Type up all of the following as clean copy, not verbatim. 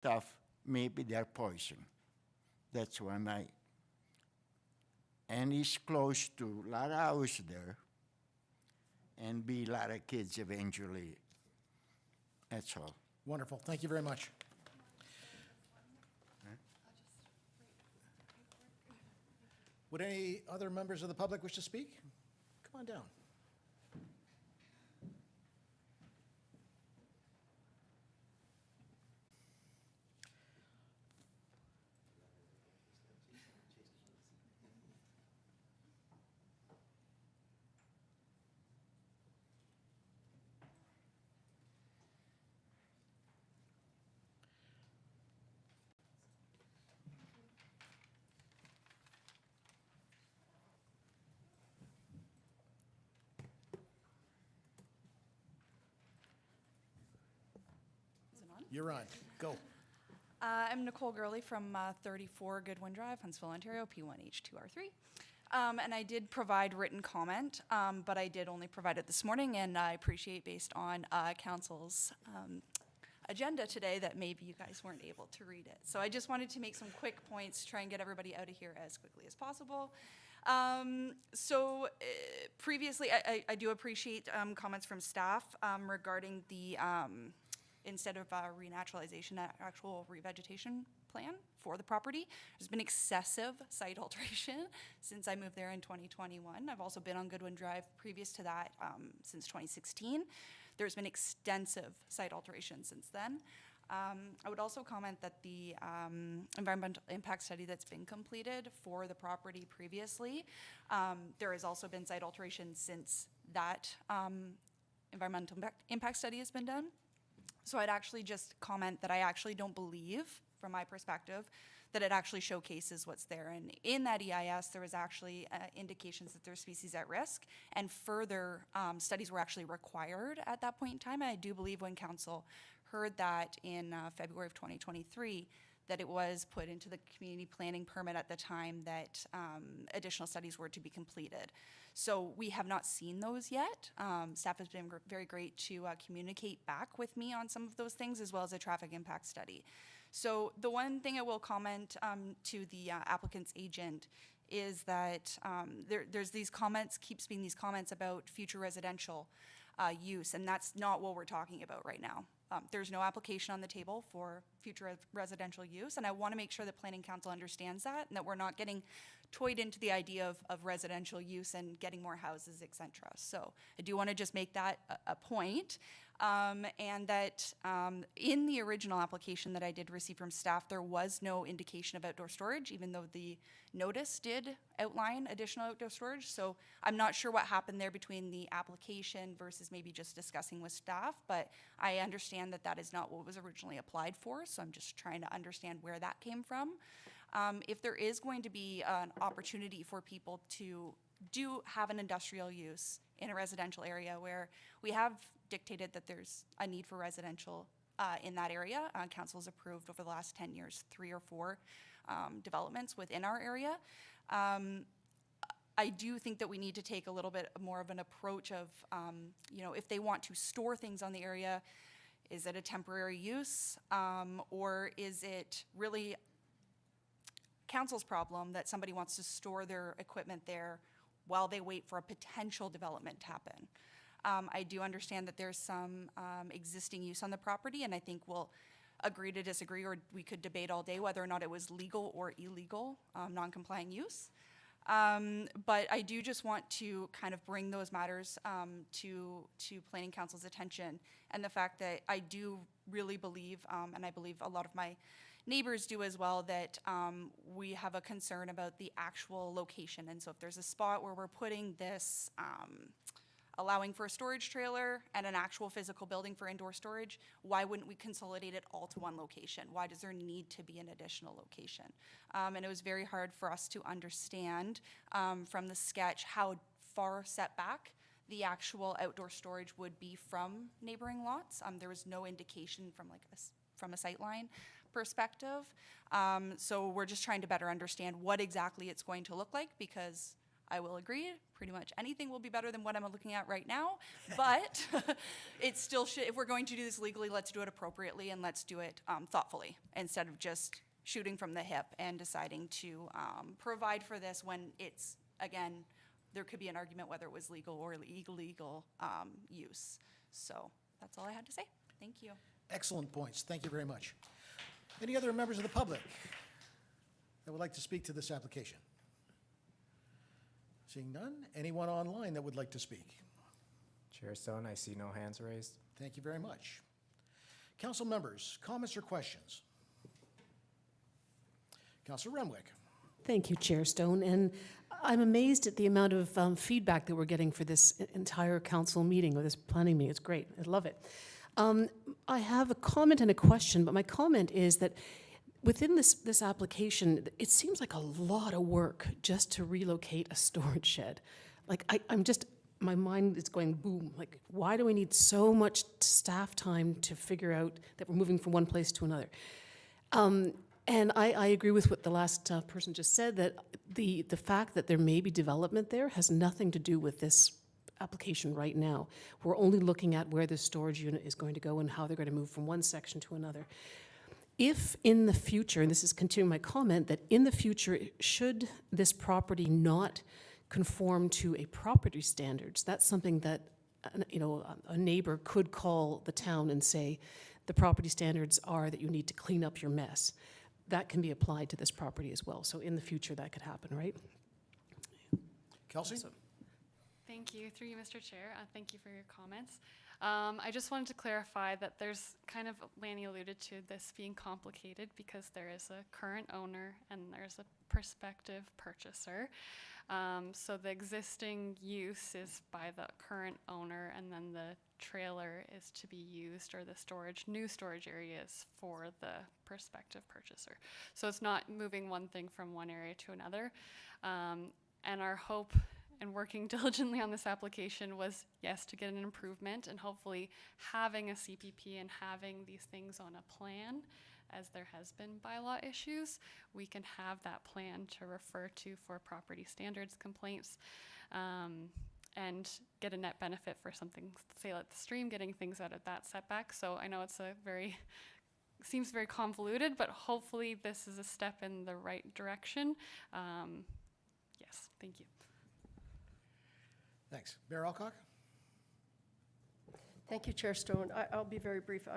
stuff, maybe they're poison. That's one night. And it's close to a lot of houses there, and be a lot of kids eventually. That's all. Wonderful. Thank you very much. Would any other members of the public wish to speak? Come on down. Is it on? You're on. Go. I'm Nicole Gurley from 34 Goodwin Drive, Huntsville, Ontario, P1H2R3. And I did provide written comment, but I did only provide it this morning, and I appreciate based on council's agenda today that maybe you guys weren't able to read it. So I just wanted to make some quick points, try and get everybody out of here as quickly as possible. Previously, I do appreciate comments from staff regarding the instead of renaturalization, actual revegetation plan for the property. There's been excessive site alteration since I moved there in 2021. I've also been on Goodwin Drive previous to that since 2016. There's been extensive site alteration since then. I would also comment that the environmental impact study that's been completed for the property previously, there has also been site alteration since that environmental impact study has been done. So I'd actually just comment that I actually don't believe, from my perspective, that it actually showcases what's there. And in that EIS, there was actually indications that there's species at risk, and further studies were actually required at that point in time. And I do believe when council heard that in February of 2023, that it was put into the community planning permit at the time that additional studies were to be completed. So we have not seen those yet. Staff has been very great to communicate back with me on some of those things, as well as a traffic impact study. So the one thing I will comment to the applicant's agent is that there's these comments, keeps being these comments about future residential use, and that's not what we're talking about right now. There's no application on the table for future residential use, and I want to make sure that Planning Council understands that, and that we're not getting toyed into the idea of residential use and getting more houses, et cetera. So I do want to just make that a point. And that in the original application that I did receive from staff, there was no indication of outdoor storage, even though the notice did outline additional outdoor storage. So I'm not sure what happened there between the application versus maybe just discussing with staff, but I understand that that is not what was originally applied for, so I'm just trying to understand where that came from. If there is going to be an opportunity for people to do have an industrial use in a residential area where we have dictated that there's a need for residential in that area. Council's approved over the last 10 years 3 or 4 developments within our area. I do think that we need to take a little bit more of an approach of, if they want to store things on the area, is it a temporary use, or is it really council's problem that somebody wants to store their equipment there while they wait for a potential development to happen? I do understand that there's some existing use on the property, and I think we'll agree to disagree, or we could debate all day whether or not it was legal or illegal, non-compliant use. But I do just want to kind of bring those matters to Planning Council's attention, and the fact that I do really believe, and I believe a lot of my neighbors do as well, that we have a concern about the actual location. And so if there's a spot where we're putting this, allowing for a storage trailer and an actual physical building for indoor storage, why wouldn't we consolidate it all to one location? Why does there need to be an additional location? And it was very hard for us to understand from the sketch how far set back the actual outdoor storage would be from neighboring lots. There was no indication from a sightline perspective. So we're just trying to better understand what exactly it's going to look like, because I will agree, pretty much anything will be better than what I'm looking at right now, but it still should, if we're going to do this legally, let's do it appropriately and let's do it thoughtfully instead of just shooting from the hip and deciding to provide for this when it's, again, there could be an argument whether it was legal or illegal use. So that's all I had to say. Thank you. Excellent points. Thank you very much. Any other members of the public that would like to speak to this application? Seeing none, anyone online that would like to speak? Chair Stone, I see no hands raised. Thank you very much. Council members, comments or questions? Councilor Renwick. Thank you, Chair Stone. And I'm amazed at the amount of feedback that we're getting for this entire council meeting or this planning meeting. It's great. I love it. I have a comment and a question, but my comment is that within this application, it seems like a lot of work just to relocate a storage shed. Like, I'm just, my mind is going boom. Like, why do we need so much staff time to figure out that we're moving from one place to another? And I agree with what the last person just said, that the fact that there may be development there has nothing to do with this application right now. We're only looking at where the storage unit is going to go and how they're going to move from one section to another. If in the future, and this is continuing my comment, that in the future, should this property not conform to a property standards, that's something that a neighbor could call the town and say, the property standards are that you need to clean up your mess. That can be applied to this property as well. So in the future, that could happen, right? Kelsey? Thank you, through you, Mr. Chair. Thank you for your comments. I just wanted to clarify that there's kind of, Lanny alluded to this being complicated because there is a current owner and there's a prospective purchaser. So the existing use is by the current owner, and then the trailer is to be used, or the new storage areas for the prospective purchaser. So it's not moving one thing from one area to another. And our hope and working diligently on this application was, yes, to get an improvement and hopefully having a CPP and having these things on a plan. As there has been bylaw issues, we can have that plan to refer to for property standards complaints, and get a net benefit for something, say like the stream, getting things out of that setback. So I know it's seems very convoluted, but hopefully this is a step in the right direction. Yes, thank you. Thanks. Mayor Alcock? Thank you, Chair Stone. I'll be very brief.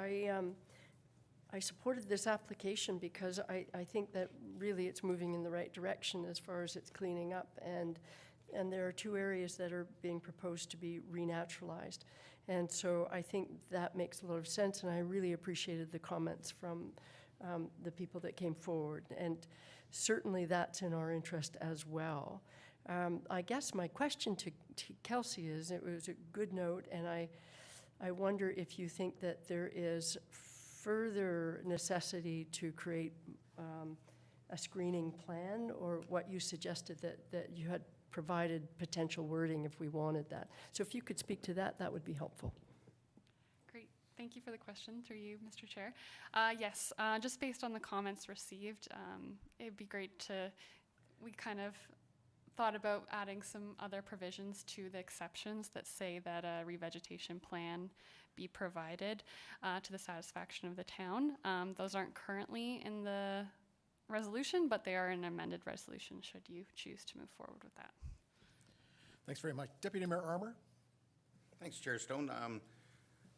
I supported this application because I think that really it's moving in the right direction as far as its cleaning up, and there are two areas that are being proposed to be renaturalized. And so I think that makes a lot of sense, and I really appreciated the comments from the people that came forward. And certainly that's in our interest as well. I guess my question to Kelsey is, it was a good note, and I wonder if you think that there is further necessity to create a screening plan, or what you suggested that you had provided potential wording if we wanted that. So if you could speak to that, that would be helpful. Great. Thank you for the question, through you, Mr. Chair. Yes, just based on the comments received, it'd be great to, we kind of thought about adding some other provisions to the exceptions that say that a revegetation plan be provided to the satisfaction of the town. Those aren't currently in the resolution, but they are in an amended resolution should you choose to move forward with that. Thanks very much. Deputy Mayor Armour? Thanks, Chair Stone.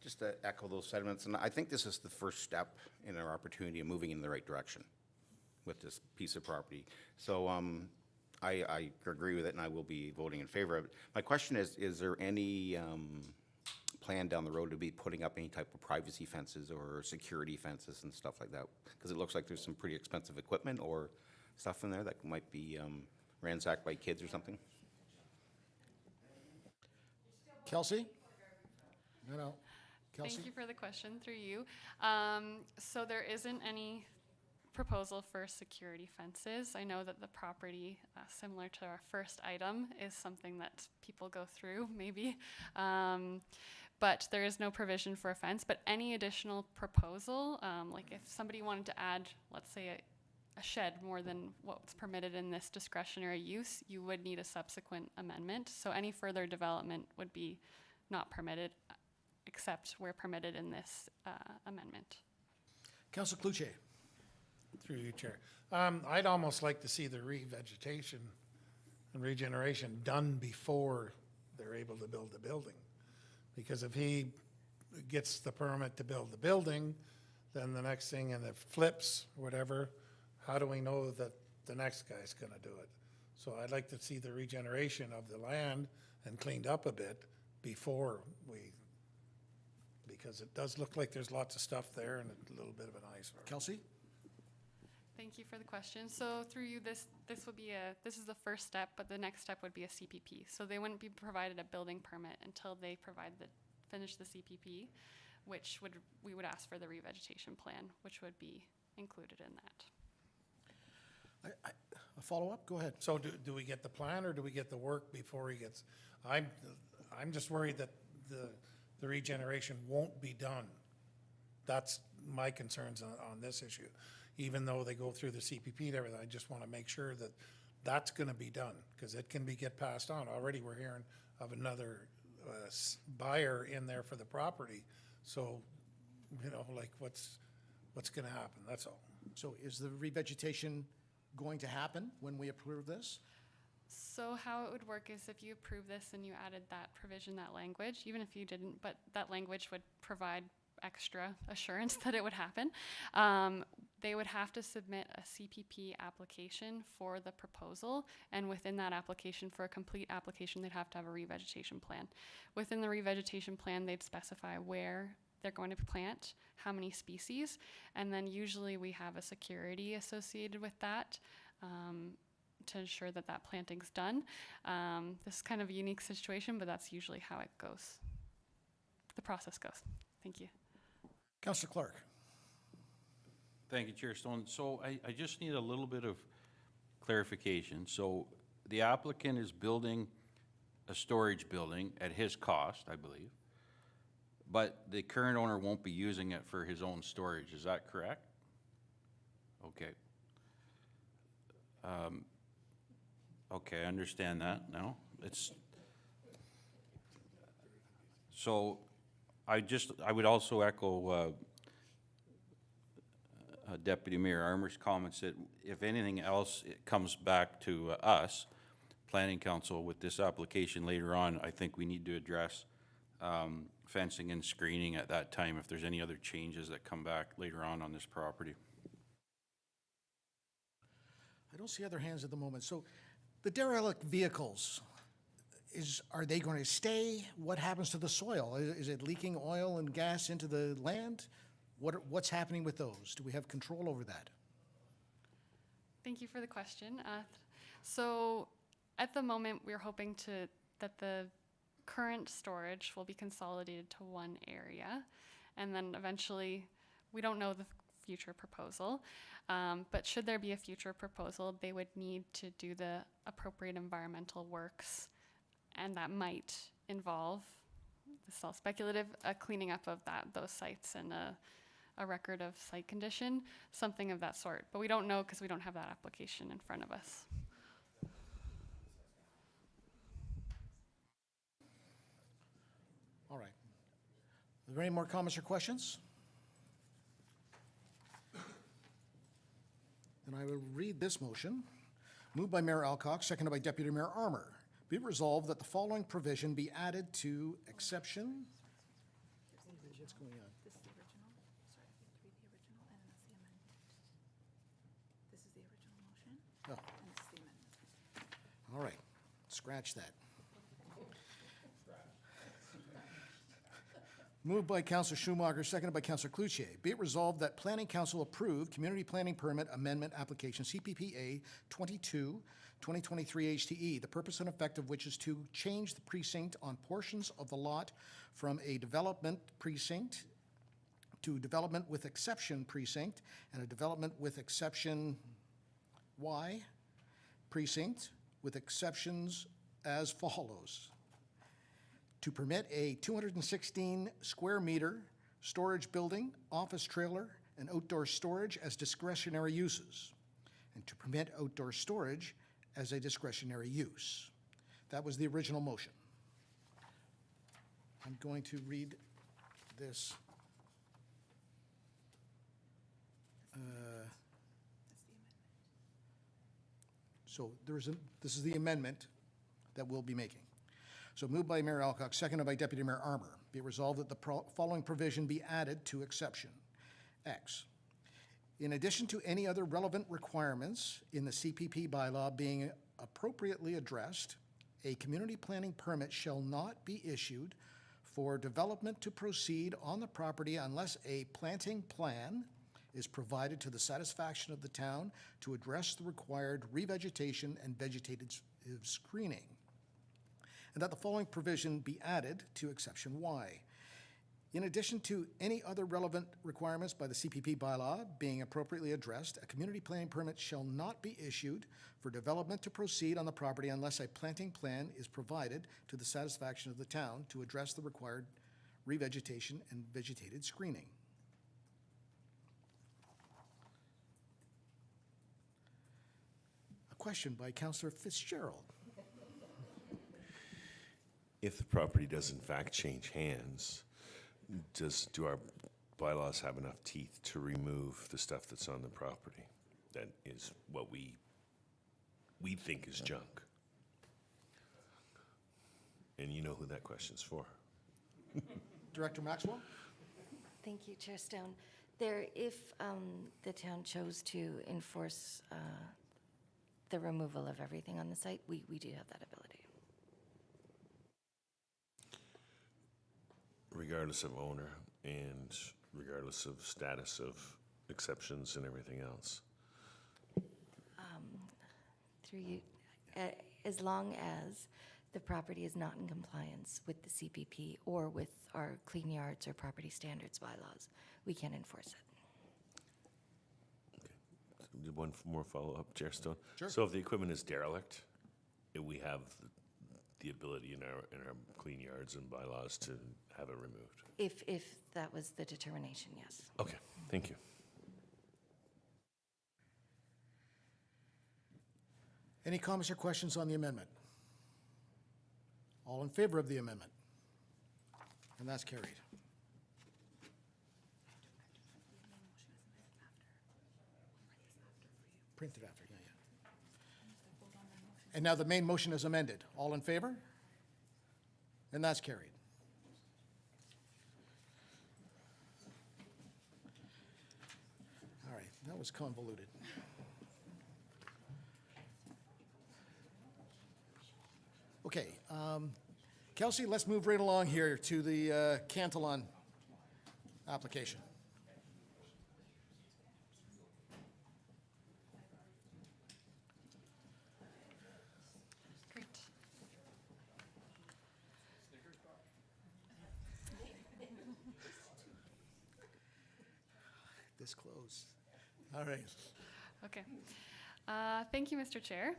Just to echo those sentiments, and I think this is the first step in our opportunity of moving in the right direction with this piece of property. So I agree with it, and I will be voting in favor of it. My question is there any plan down the road to be putting up any type of privacy fences or security fences and stuff like that? Because it looks like there's some pretty expensive equipment or stuff in there that might be ransacked by kids or something. Kelsey? No. Kelsey? Thank you for the question, through you. So there isn't any proposal for security fences. I know that the property, similar to our first item, is something that people go through, maybe. But there is no provision for a fence. But any additional proposal, like if somebody wanted to add, let's say, a shed more than what's permitted in this discretionary use, you would need a subsequent amendment. So any further development would be not permitted, except where permitted in this amendment. Councillor Cluche. Through you, Chair. I'd almost like to see the revegetation and regeneration done before they're able to build the building. Because if he gets the permit to build the building, then the next thing, and it flips, whatever, how do we know that the next guy's gonna do it? So I'd like to see the regeneration of the land and cleaned up a bit before we, because it does look like there's lots of stuff there and a little bit of an eyesore. Kelsey? Thank you for the question. So through you, this is the first step, but the next step would be a CPP. So they wouldn't be provided a building permit until they finish the CPP, which we would ask for the revegetation plan, which would be included in that. A follow-up? Go ahead. So do we get the plan or do we get the work before he gets, I'm just worried that the regeneration won't be done. That's my concerns on this issue. Even though they go through the CPP and everything, I just want to make sure that that's going to be done because it can get passed on. Already we're hearing of another buyer in there for the property. So, you know, like what's going to happen, that's all. So is the revegetation going to happen when we approve this? So how it would work is if you approve this and you added that provision, that language, even if you didn't, but that language would provide extra assurance that it would happen. They would have to submit a CPP application for the proposal, and within that application, for a complete application, they'd have to have a revegetation plan. Within the revegetation plan, they'd specify where they're going to plant, how many species, and then usually we have a security associated with that to ensure that that planting's done. This is kind of a unique situation, but that's usually how it goes. The process goes. Thank you. Councillor Clark. Thank you, Chair Stone. So I just need a little bit of clarification. So the applicant is building a storage building at his cost, I believe, but the current owner won't be using it for his own storage. Is that correct? Okay. Okay, I understand that now. So I would also echo Deputy Mayor Armour's comments that if anything else it comes back to us, Planning Council, with this application later on, I think we need to address fencing and screening at that time if there's any other changes that come back later on this property. I don't see other hands at the moment. So the derelict vehicles, are they going to stay? What happens to the soil? Is it leaking oil and gas into the land? What's happening with those? Do we have control over that? Thank you for the question. So at the moment, we're hoping that the current storage will be consolidated to one area. And then eventually, we don't know the future proposal, but should there be a future proposal, they would need to do the appropriate environmental works, and that might involve, this is all speculative, a cleaning up of those sites and a record of site condition, something of that sort. But we don't know because we don't have that application in front of us. All right. Are there any more comments or questions? Then I will read this motion. Moved by Mayor Alcock, seconded by Deputy Mayor Armour. Be it resolved that the following provision be added to exception. What's going on? This is the original, sorry, read the original, and then that's the amendment. This is the original motion, Oh, and this is the amendment. all right. Scratch that. Moved by Councillor Schumacher, seconded by Councillor Cloutier. Be it resolved that Planning Council approve Community Planning Permit Amendment Application CPPA 22, 2023 HTE, the purpose and effect of which is to change the precinct on portions of the lot from a development precinct to development with exception precinct and a development with exception Y precinct with exceptions as follows. To permit a 216 square meter storage building, office trailer, and outdoor storage as discretionary uses. and to permit outdoor storage as a discretionary use. That was the original motion. I'm going to read this. So this is the amendment that we'll be making. So moved by Mayor Alcock, seconded by Deputy Mayor Armour. Be it resolved that the following provision be added to exception X. In addition to any other relevant requirements in the CPP bylaw being appropriately addressed, a community planning permit shall not be issued for development to proceed on the property unless a planting plan is provided to the satisfaction of the town to address the required revegetation and vegetative screening. And that the following provision be added to exception Y. In addition to any other relevant requirements by the CPP bylaw being appropriately addressed, a community planning permit shall not be issued for development to proceed on the property unless a planting plan is provided to the satisfaction of the town to address the required revegetation and vegetated screening. A question by Councillor Fitzgerald. If the property does in fact change hands, do our bylaws have enough teeth to remove the stuff that's on the property that is what we think is junk? And you know who that question's for. Director Maxwell? Thank you, Chair Stone. If the town chose to enforce the removal of everything on the site, we do have that ability. Regardless of owner and regardless of status of exceptions and everything else. Through you, as long as the property is not in compliance with the CPP or with our clean yards or property standards bylaws, we can enforce it. One more follow-up, Chair Stone. Sure. So if the equipment is derelict, we have the ability in our clean yards and bylaws to have it removed. If that was the determination, yes. Okay, thank you. Any comments or questions on the amendment? All in favor of the amendment? And that's carried. Printed after, yeah. And now the main motion is amended. All in favor? And that's carried. All right, that was convoluted. Okay, Kelsey, let's move right along here to the Cantillon application. Great. This close. All right. Okay. Thank you, Mr. Chair.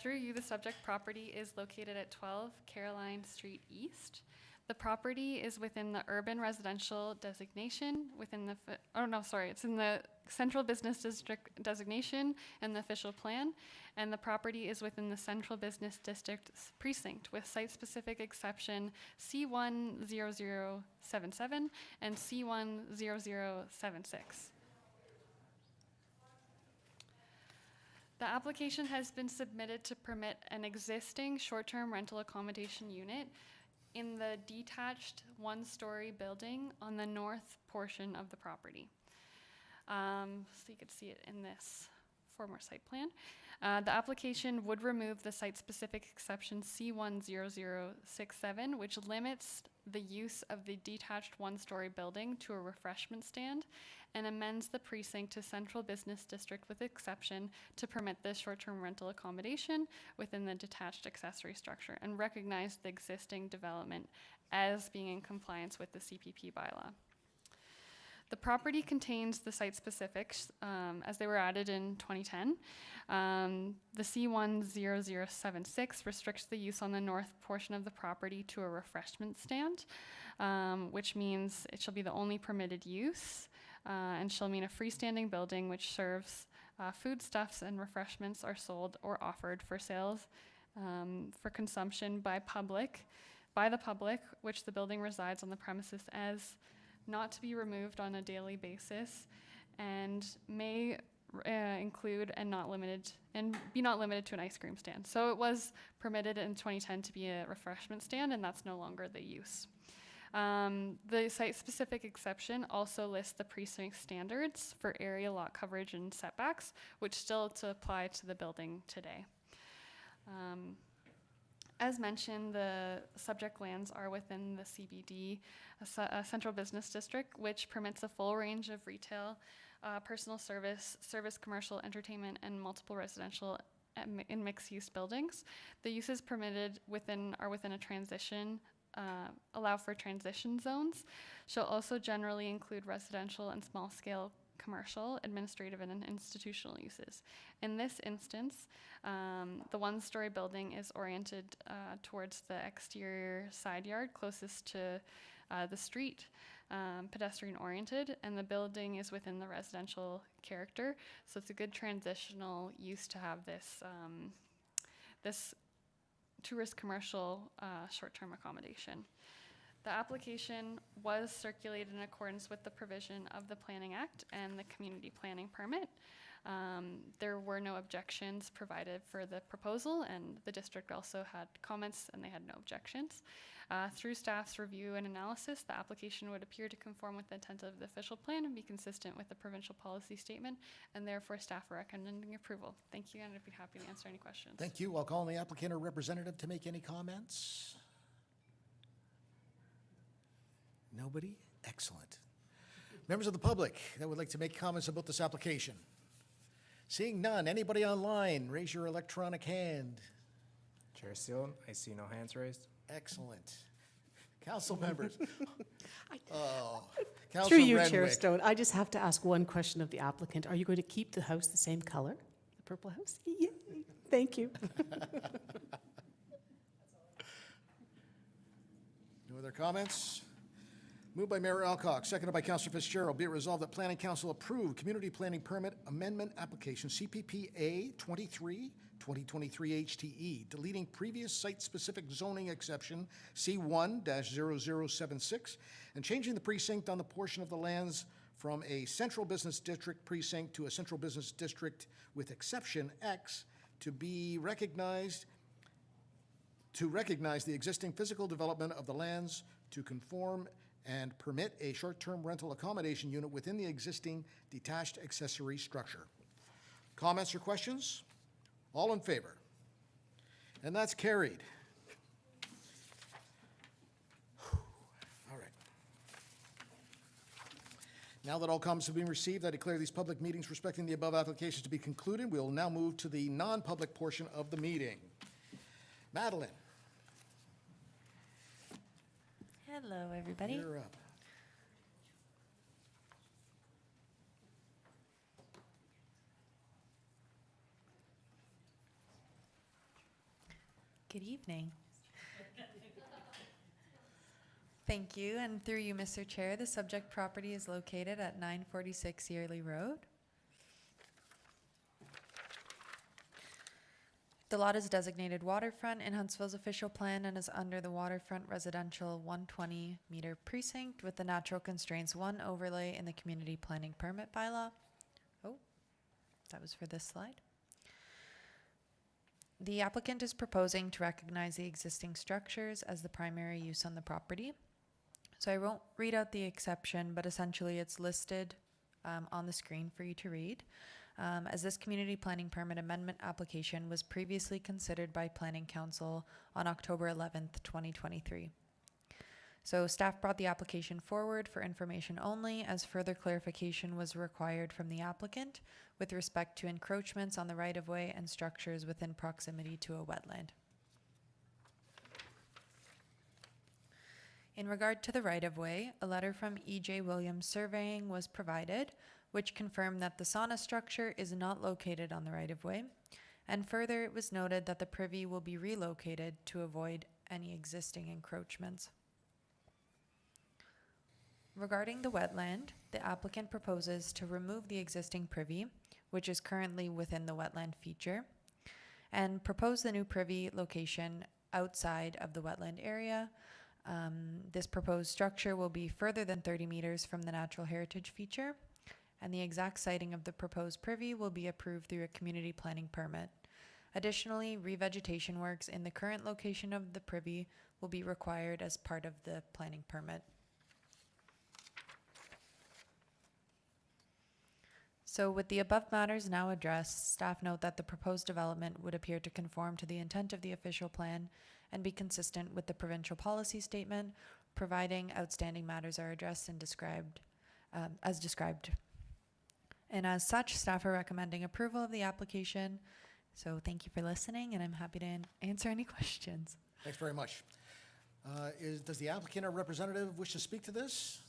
Through you, the subject property is located at 12 Caroline Street East. The property is within the urban residential designation within the, it's in the central business district designation and the official plan. And the property is within the central business district precinct with site-specific exception C10077 and C10076. The application has been submitted to permit an existing short-term rental accommodation unit in the detached one-story building on the north portion of the property. So you could see it in this former site plan. The application would remove the site-specific exception C10067, which limits the use of the detached one-story building to a refreshment stand, and amends the precinct to central business district with exception to permit this short-term rental accommodation within the detached accessory structure, and recognize the existing development as being in compliance with the CPP bylaw. The property contains the site specifics as they were added in 2010. The C10076 restricts the use on the north portion of the property to a refreshment stand, which means it shall be the only permitted use and shall mean a freestanding building which serves Foodstuffs and refreshments are sold or offered for sales for consumption by the public, which the building resides on the premises as, not to be removed on a daily basis, and may include and be not limited to an ice cream stand. So it was permitted in 2010 to be a refreshment stand, and that's no longer the use. The site-specific exception also lists the precinct standards for area, lot coverage, and setbacks, which still to apply to the building today. As mentioned, the subject lands are within the CBD, Central Business District, which permits a full range of retail, personal service, commercial, entertainment, and multiple residential in mixed-use buildings. The uses permitted are within a transition, allow for transition zones. Shall also generally include residential and small-scale commercial, administrative, and institutional uses. In this instance, the one-story building is oriented towards the exterior side yard closest to the street, pedestrian-oriented, and the building is within the residential character. So it's a good transitional use to have this this tourist commercial short-term accommodation. The application was circulated in accordance with the provision of the Planning Act and the Community Planning Permit. There were no objections provided for the proposal, and the district also had comments and they had no objections. Through staff's review and analysis, the application would appear to conform with the intent of the official plan and be consistent with the provincial policy statement, and therefore staff are recommending approval. Thank you, and I'd be happy to answer any questions. Thank you. I'll call on the applicant or representative to make any comments. Nobody? Excellent. Members of the public that would like to make comments about this application? Seeing none, anybody online, raise your electronic hand. Chair Stone, I see no hands raised. Excellent. Council members. Oh, Through Councilor you, Chair Renwick. Stone, I just have to ask one question of the applicant. Are you going to keep the house the same color, the purple house? Yay. Thank you. No other comments? Moved by Mayor Alcock, seconded by Councilor Fitzgerald. Be it resolved that Planning Council approve Community Planning Permit Amendment Application CPPA 23, 2023 HTE, deleting previous site-specific zoning exception C1-0076, and changing the precinct on the portion of the lands from a central business district precinct to a central business district with exception X to recognize the existing physical development of the lands to conform and permit a short-term rental accommodation unit within the existing detached accessory structure. Comments or questions? All in favor? And that's carried. All right. Now that all comments have been received, I declare these public meetings respecting the above applications to be concluded. We will now move to the non-public portion of the meeting. Madeline, Hello, everybody. you're up. Good evening. Thank you, and through you, Mr. Chair, the subject property is located at 946 Yearly Road. The lot is designated waterfront in Huntsville's official plan and is under the waterfront residential 120-meter precinct with the natural constraints 1 overlay in the community planning permit bylaw. Oh, that was for this slide. The applicant is proposing to recognize the existing structures as the primary use on the property. So I won't read out the exception, but essentially it's listed on the screen for you to read. As this community planning permit amendment application was previously considered by Planning Council on October 11th, 2023. So staff brought the application forward for information only, as further clarification was required from the applicant with respect to encroachments on the right-of-way and structures within proximity to a wetland. In regard to the right-of-way, a letter from E.J. Williams Surveying was provided, which confirmed that the sauna structure is not located on the right-of-way, and further it was noted that the privy will be relocated to avoid any existing encroachments. Regarding the wetland, the applicant proposes to remove the existing privy, which is currently within the wetland feature, and propose the new privy location outside of the wetland area. This proposed structure will be further than 30 meters from the natural heritage feature, and the exact siting of the proposed privy will be approved through a community planning permit. Additionally, revegetation works in the current location of the privy will be required as part of the planning permit. So with the above matters now addressed, staff note that the proposed development would appear to conform to the intent of the official plan and be consistent with the provincial policy statement, providing outstanding matters are addressed and described as described. And as such, staff are recommending approval of the application. So thank you for listening, and I'm happy to answer any questions. Thanks very much. Does the applicant or representative wish to speak to this?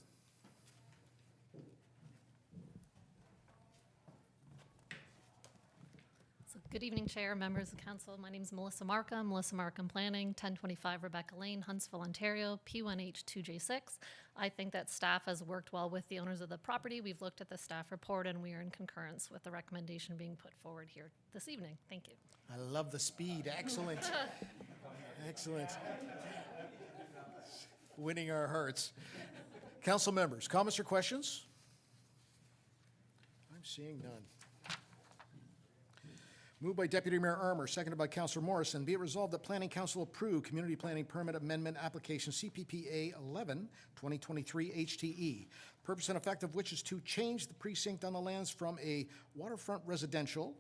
So good evening, Chair, members of council. My name is Melissa Markham, Melissa Markham Planning, 1025 Rebecca Lane, Huntsville, Ontario, P1H2J6. I think that staff has worked well with the owners of the property. We've looked at the staff report and we are in concurrence with the recommendation being put forward here this evening. Thank you. I love the speed. Excellent. Excellent. Winning our hearts. Council members, comments or questions? I'm seeing none. Moved by Deputy Mayor Armour, seconded by Councillor Morrison. Be it resolved that Planning Council approve Community Planning Permit Amendment Application CPPA 11, 2023 HTE. Purpose and effect of which is to change the precinct on the lands from a waterfront residential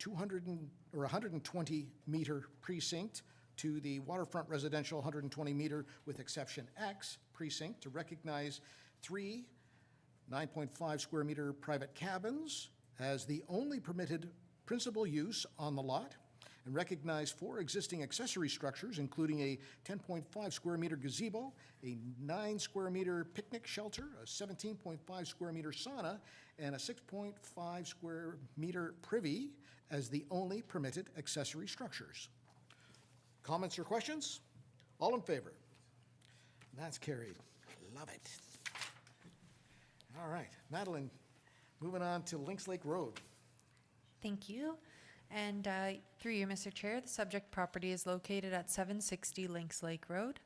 120 meter precinct to the waterfront residential 120 meter with exception X precinct to recognize 3 9.5 square meter private cabins as the only permitted principal use on the lot, and recognize 4 existing accessory structures, including a 10.5 square meter gazebo, a 9 square meter picnic shelter, a 17.5 square meter sauna, and a 6.5 square meter privy as the only permitted accessory structures. Comments or questions? All in favor? That's carried. Love it. All right, Madeline, moving on to Lynx Lake Road. Thank you. And through you, Mr. Chair, the subject property is located at 760 Lynx Lake Road.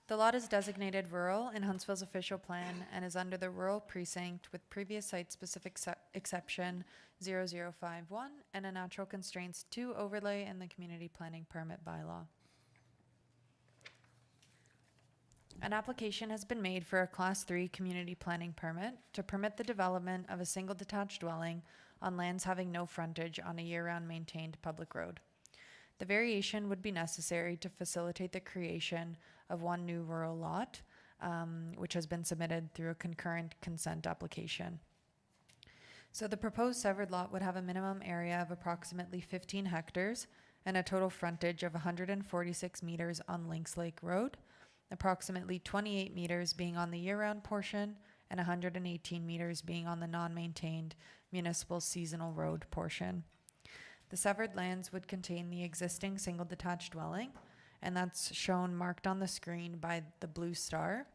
The lot is designated rural in Huntsville's official plan and is under the rural precinct with previous site-specific exception 0051 and a natural constraints 2 overlay in the community planning permit bylaw. An application has been made for a Class 3 community planning permit to permit the development of a single detached dwelling on lands having no frontage on a year-round maintained public road. The variation would be necessary to facilitate the creation of one new rural lot, which has been submitted through a concurrent consent application. So the proposed severed lot would have a minimum area of approximately 15 hectares and a total frontage of 146 meters on Lynx Lake Road, approximately 28 meters being on the year-round portion and 118 meters being on the non-maintained municipal seasonal road portion. The severed lands would contain the existing single detached dwelling, and that's shown marked on the screen by the blue star.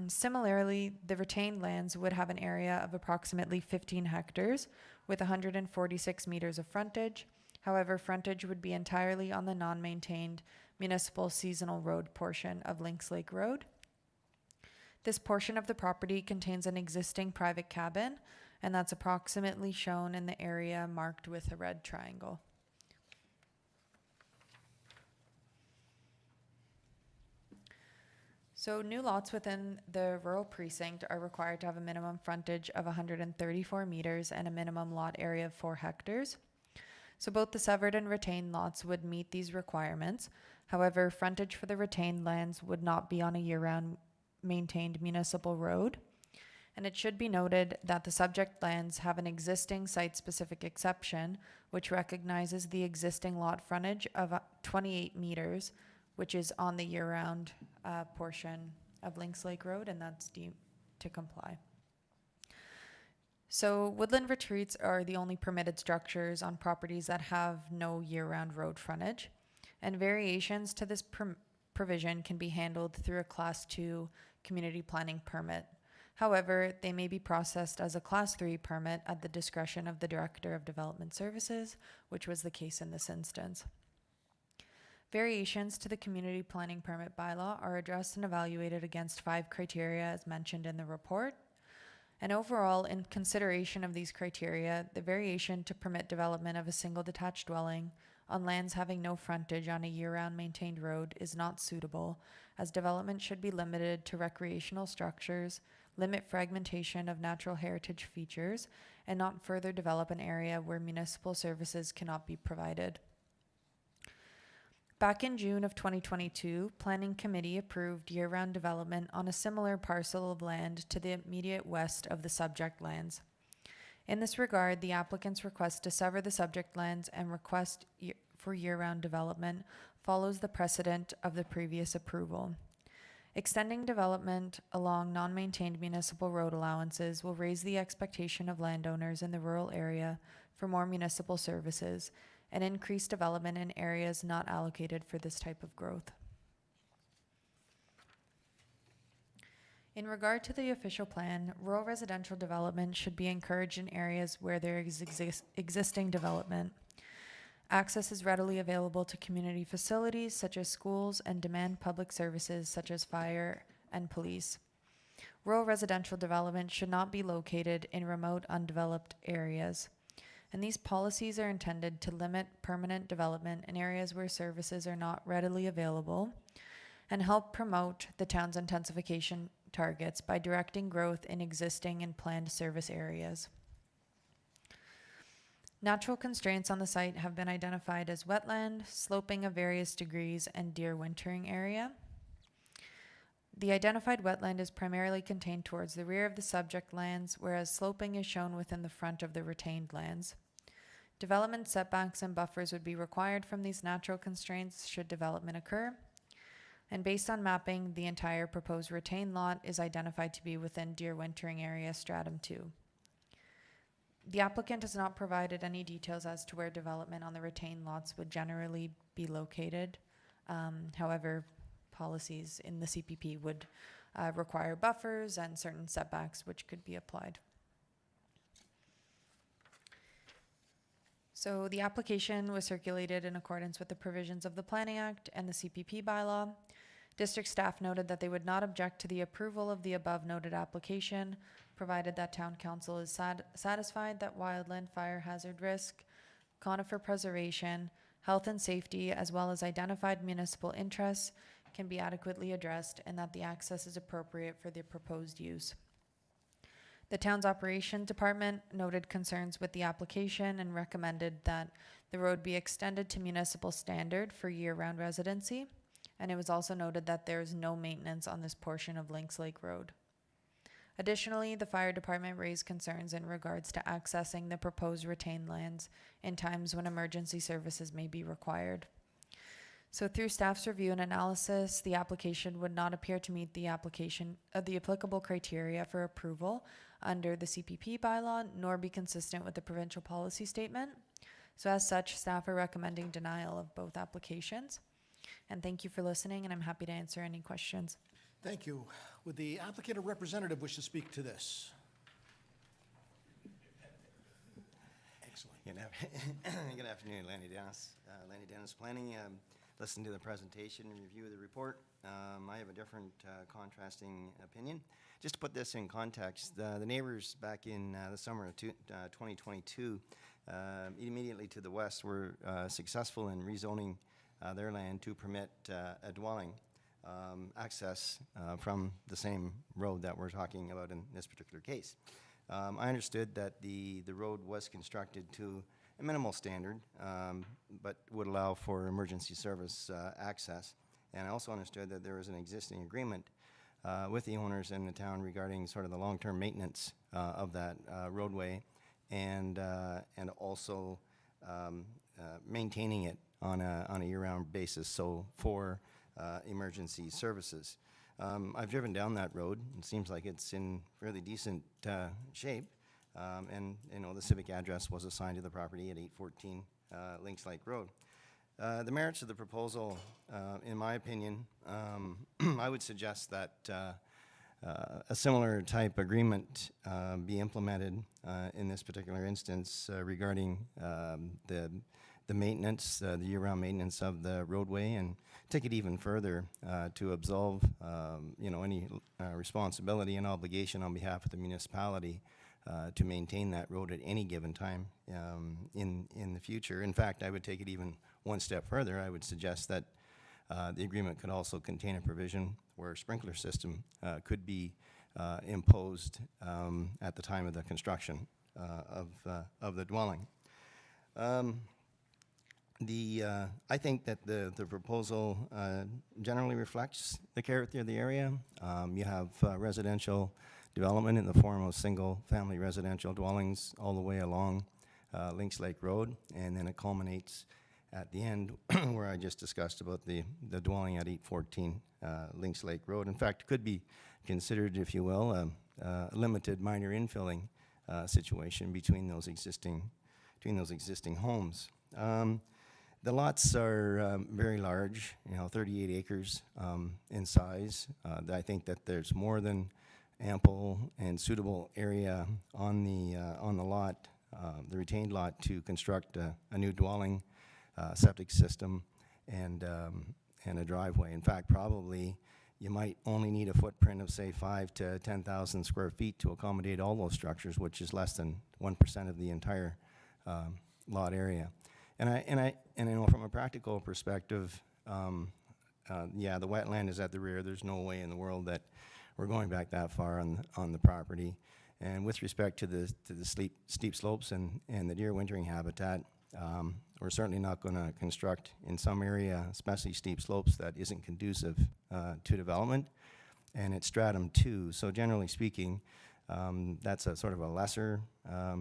Similarly, the retained lands would have an area of approximately 15 hectares with 146 meters of frontage. However, frontage would be entirely on the non-maintained municipal seasonal road portion of Lynx Lake Road. This portion of the property contains an existing private cabin, and that's approximately shown in the area marked with a red triangle. So new lots within the rural precinct are required to have a minimum frontage of 134 meters and a minimum lot area of 4 hectares. So both the severed and retained lots would meet these requirements. However, frontage for the retained lands would not be on a year-round maintained municipal road. And it should be noted that the subject lands have an existing site-specific exception, which recognizes the existing lot frontage of 28 meters, which is on the year-round portion of Lynx Lake Road, and that's deemed to comply. So woodland retreats are the only permitted structures on properties that have no year-round road frontage, and variations to this provision can be handled through a Class 2 community planning permit. However, they may be processed as a Class 3 permit at the discretion of the Director of Development Services, which was the case in this instance. Variations to the community planning permit bylaw are addressed and evaluated against 5 criteria as mentioned in the report. And overall, in consideration of these criteria, the variation to permit development of a single detached dwelling on lands having no frontage on a year-round maintained road is not suitable, as development should be limited to recreational structures, limit fragmentation of natural heritage features, and not further develop an area where municipal services cannot be provided. Back in June of 2022, Planning Committee approved year-round development on a similar parcel of land to the immediate west of the subject lands. In this regard, the applicant's request to sever the subject lands and request for year-round development follows the precedent of the previous approval. Extending development along non-maintained municipal road allowances will raise the expectation of landowners in the rural area for more municipal services and increase development in areas not allocated for this type of growth. In regard to the official plan, rural residential development should be encouraged in areas where there is existing development. Access is readily available to community facilities such as schools and demand public services such as fire and police. Rural residential development should not be located in remote, undeveloped areas. And these policies are intended to limit permanent development in areas where services are not readily available and help promote the town's intensification targets by directing growth in existing and planned service areas. Natural constraints on the site have been identified as wetland, sloping of various degrees, and deer wintering area. The identified wetland is primarily contained towards the rear of the subject lands, whereas sloping is shown within the front of the retained lands. Development setbacks and buffers would be required from these natural constraints should development occur. And based on mapping, the entire proposed retained lot is identified to be within deer wintering area stratum 2. The applicant has not provided any details as to where development on the retained lots would generally be located. However, policies in the CPP would require buffers and certain setbacks which could be applied. So the application was circulated in accordance with the provisions of the Planning Act and the CPP bylaw. District staff noted that they would not object to the approval of the above noted application, provided that town council is satisfied that wildland fire hazard risk, conifer preservation, health and safety, as well as identified municipal interests can be adequately addressed and that the access is appropriate for the proposed use. The town's operations department noted concerns with the application and recommended that the road be extended to municipal standard for year-round residency, and it was also noted that there is no maintenance on this portion of Lynx Lake Road. Additionally, the fire department raised concerns in regards to accessing the proposed retained lands in times when emergency services may be required. So through staff's review and analysis, the application would not appear to meet the applicable criteria for approval under the CPP bylaw, nor be consistent with the provincial policy statement. So as such, staff are recommending denial of both applications. And thank you for listening, and I'm happy to answer any questions. Thank you. Would the applicant or representative wish to speak to this? Excellent. Good afternoon, Lanny Dennis. Lanny Dennis Planning. Listened to the presentation and review of the report. I have a different contrasting opinion. Just to put this in context, the neighbors back in the summer of 2022, immediately to the west, were successful in rezoning their land to permit a dwelling access from the same road that we're talking about in this particular case. I understood that the road was constructed to a minimal standard, but would allow for emergency service access. And I also understood that there was an existing agreement with the owners in the town regarding sort of the long-term maintenance of that roadway and also maintaining it on a year-round basis, so for emergency services. I've driven down that road. It seems like it's in fairly decent shape. And you know, the civic address was assigned to the property at 814 Lynx Lake Road. The merits of the proposal, in my opinion, I would suggest that a similar type agreement be implemented in this particular instance regarding the maintenance, the year-round maintenance of the roadway, and take it even further to absolve, any responsibility and obligation on behalf of the municipality to maintain that road at any given time in the future. In fact, I would take it even one step further. I would suggest that the agreement could also contain a provision where a sprinkler system could be imposed at the time of the construction of the dwelling. I think that the proposal generally reflects the character of the area. You have residential development in the form of single-family residential dwellings all the way along Lynx Lake Road, and then it culminates at the end where I just discussed about the dwelling at 814 Lynx Lake Road. In fact, it could be considered, if you will, a limited minor infilling situation between those existing homes. The lots are very large, 38 acres in size. I think that there's more than ample and suitable area on the lot, the retained lot, to construct a new dwelling, septic system, and a driveway. In fact, probably you might only need a footprint of, say, 5,000 to 10,000 square feet to accommodate all those structures, which is less than 1% of the entire lot area. And from a practical perspective, the wetland is at the rear. There's no way in the world that we're going back that far on the property. And with respect to the steep slopes and the deer wintering habitat, we're certainly not going to construct in some area, especially steep slopes, that isn't conducive to development. And it's stratum 2, so generally speaking, that's a sort of a lesser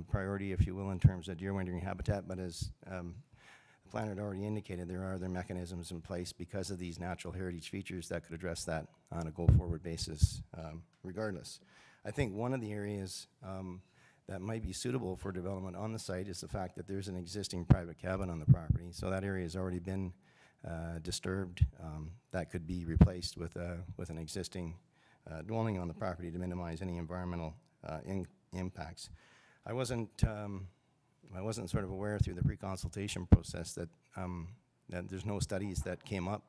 priority, if you will, in terms of deer wintering habitat. But as the planner had already indicated, there are other mechanisms in place because of these natural heritage features that could address that on a go-forward basis regardless. I think one of the areas that might be suitable for development on the site is the fact that there's an existing private cabin on the property. So that area has already been disturbed. That could be replaced with an existing dwelling on the property to minimize any environmental impacts. I wasn't sort of aware through the pre-consultation process that there's no studies that came up,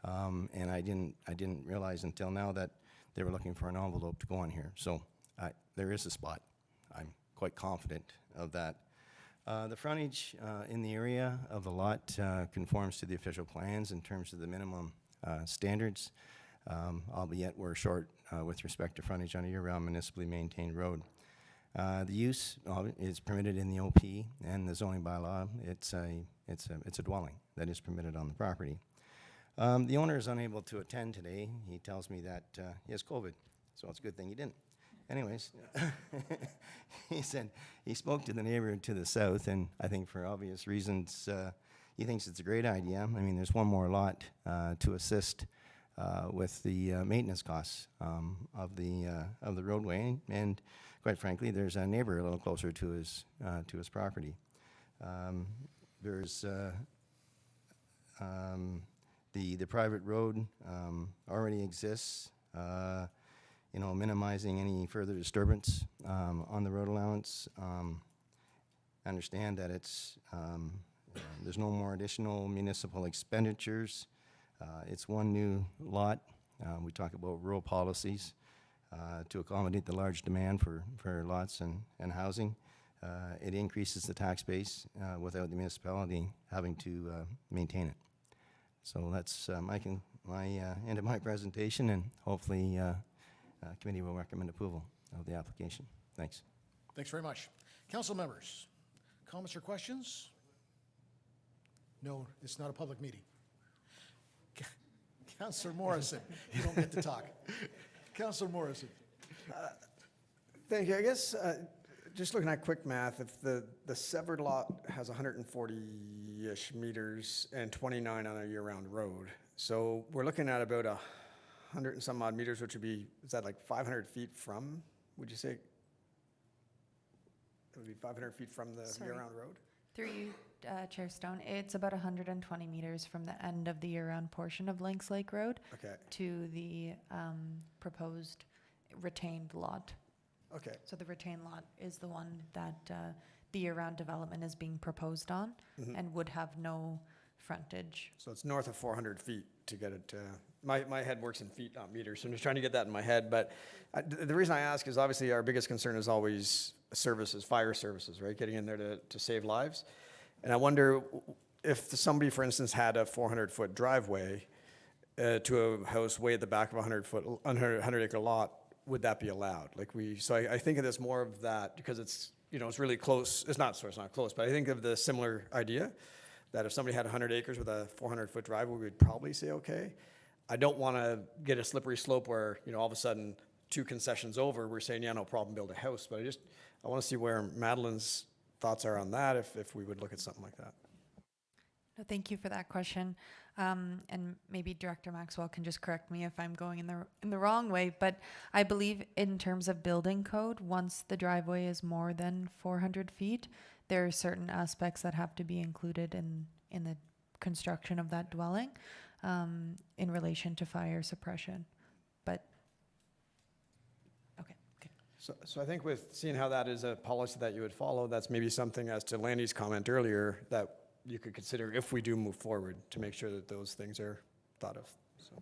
and I didn't realize until now that they were looking for an envelope to go on here. So there is a spot. I'm quite confident of that. The frontage in the area of the lot conforms to the official plans in terms of the minimum standards, albeit we're short with respect to frontage on a year-round municipally maintained road. The use is permitted in the OP and the zoning bylaw. It's a dwelling that is permitted on the property. The owner is unable to attend today. He tells me that he has COVID, so it's a good thing he didn't. Anyways, he said he spoke to the neighbor to the south, and I think for obvious reasons, he thinks it's a great idea. I mean, there's one more lot to assist with the maintenance costs of the roadway, and quite frankly, there's a neighbor a little closer to his property. There's the private road already exists. Minimizing any further disturbance on the road allowance. I understand that there's no more additional municipal expenditures. It's one new lot. We talk about rural policies to accommodate the large demand for lots and housing. It increases the tax base without the municipality having to maintain it. So that's my end of my presentation, and hopefully committee will recommend approval of the application. Thanks. Thanks very much. Council members, comments or questions? No, it's not a public meeting. Councillor Morrison, you don't get to talk. Councillor Morrison. Thank you. I guess just looking at quick math, if the severed lot has 140-ish meters and 29 on a year-round road, so we're looking at about 100 and some odd meters, which would be, is that like 500 feet from, would you say? It would be 500 feet from the year-round road? Through you, Chair Stone, it's about 120 meters from the end of the year-round portion of Lynx Lake Road Okay. to the proposed retained lot. Okay, So the retained lot is the one that the year-round development is being proposed on and would have no frontage. so it's north of 400 feet to get it, my head works in feet, not meters, so I'm just trying to get that in my head, but the reason I ask is obviously our biggest concern is always services, fire services, right? Getting in there to save lives. And I wonder if somebody, for instance, had a 400-foot driveway to a house way at the back of a 100-acre lot, would that be allowed? So I think of this more of that because it's, it's really close. It's not close, but I think of the similar idea that if somebody had 100 acres with a 400-foot driveway, we'd probably say, okay. I don't want to get a slippery slope where, all of a sudden 2 concessions over, we're saying, yeah, no problem, build a house. But I want to see where Madeline's thoughts are on that, if we would look at something like that. No, thank you for that question. And maybe Director Maxwell can just correct me if I'm going in the wrong way, but I believe in terms of building code, once the driveway is more than 400 feet, there are certain aspects that have to be included in the construction of that dwelling in relation to fire suppression. But, okay. So I think with seeing how that is a policy that you would follow, that's maybe something, as to Landy's comment earlier, that you could consider if we do move forward to make sure that those things are thought of. So,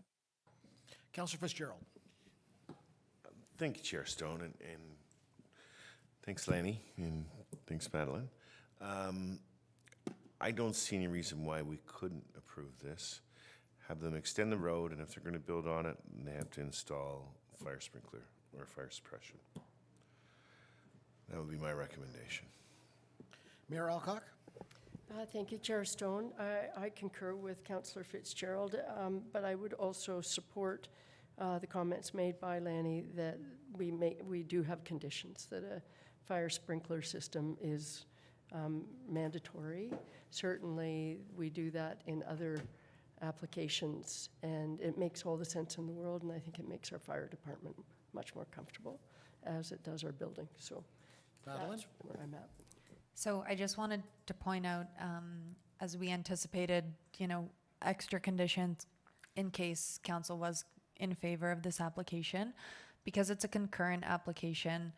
Councillor Fitzgerald. Thank you, Chair Stone, and thanks, Lanny, and thanks, Madeline. I don't see any reason why we couldn't approve this. Have them extend the road, and if they're going to build on it, they have to install fire sprinkler or fire suppression. That would be my recommendation. Mayor Alcock? Thank you, Chair Stone. I concur with Councillor Fitzgerald, but I would also support the comments made by Lanny that we do have conditions, that a fire sprinkler system is mandatory. Certainly, we do that in other applications, and it makes all the sense in the world, and I think it makes our fire department much more comfortable, as it does our building. So Madeline? that's where I'm at. So I just wanted to point out, as we anticipated, extra conditions in case council was in favor of this application. Because it's a concurrent application,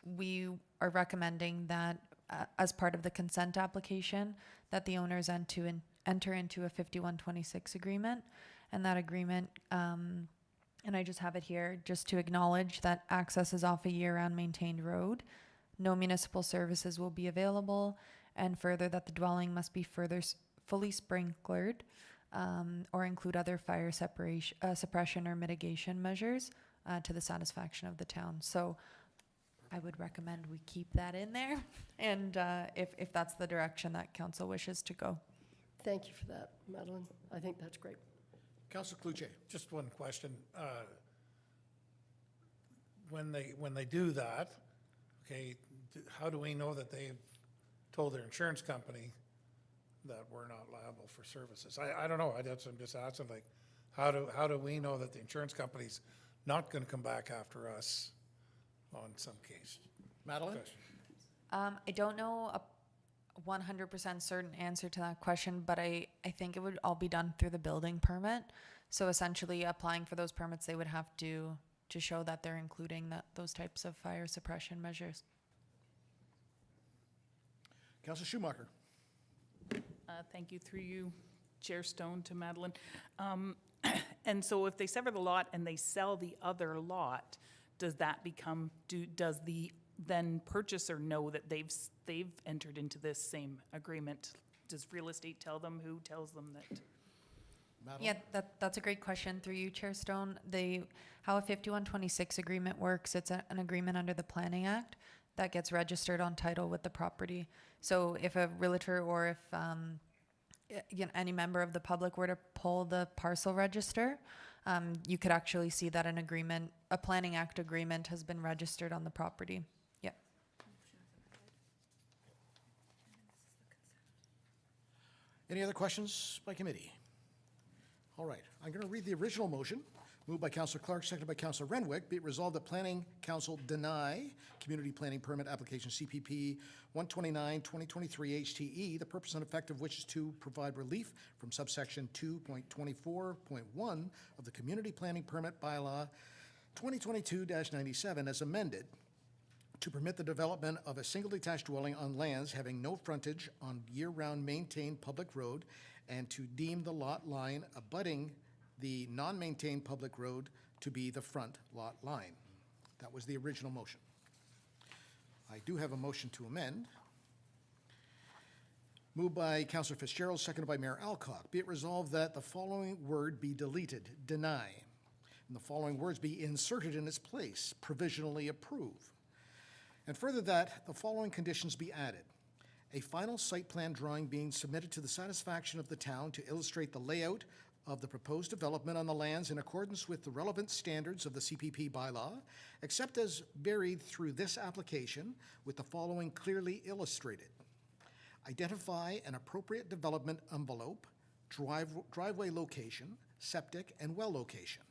we are recommending that as part of the consent application, that the owners enter into a 5126 agreement. And that agreement, and I just have it here, just to acknowledge that access is off a year-round maintained road. No municipal services will be available, and further that the dwelling must be fully sprinklered or include other fire suppression or mitigation measures to the satisfaction of the town. So I would recommend we keep that in there, and if that's the direction that council wishes to go. Thank you for that, Madeline. I think that's great. Councillor Cluche. Just one question. When they do that, okay, how do we know that they've told their insurance company that we're not liable for services? I don't know. I'm just asking, like, how do we know that the insurance company's not going to come back after us on some case? Madeline? I don't know a 100% certain answer to that question, but I think it would all be done through the building permit. So essentially applying for those permits, they would have to show that they're including those types of fire suppression measures. Councillor Schumacher. Thank you, through you, Chair Stone, to Madeline. And so if they sever the lot and they sell the other lot, does that does the then purchaser know that they've entered into this same agreement? Does real estate tell them? Who tells them that? Yeah, that's a great question, through you, Chair Stone. How a 5126 agreement works, it's an agreement under the Planning Act that gets registered on title with the property. So if a realtor or if any member of the public were to pull the parcel register, you could actually see that a Planning Act agreement has been registered on the property. Yeah. Any other questions by committee? All right, I'm going to read the original motion. Moved by Councillor Clark, seconded by Councillor Renwick. Be it resolved that Planning Council deny Community Planning Permit Application CPP 129-2023 HTE, the purpose and effect of which is to provide relief from subsection 2.24.1 of the Community Planning Permit Bylaw 2022-97 as amended to permit the development of a single detached dwelling on lands having no frontage on year-round maintained public road and to deem the lot line abutting the non-maintained public road to be the front lot line. That was the original motion. I do have a motion to amend. Moved by Councillor Fitzgerald, seconded by Mayor Alcock. Be it resolved that the following word be deleted, deny, and the following words be inserted in its place, provisionally approve. And further that the following conditions be added. A final site plan drawing being submitted to the satisfaction of the town to illustrate the layout of the proposed development on the lands in accordance with the relevant standards of the CPP bylaw, except as varied through this application with the following clearly illustrated. Identify an appropriate development envelope, driveway location, septic, and well location.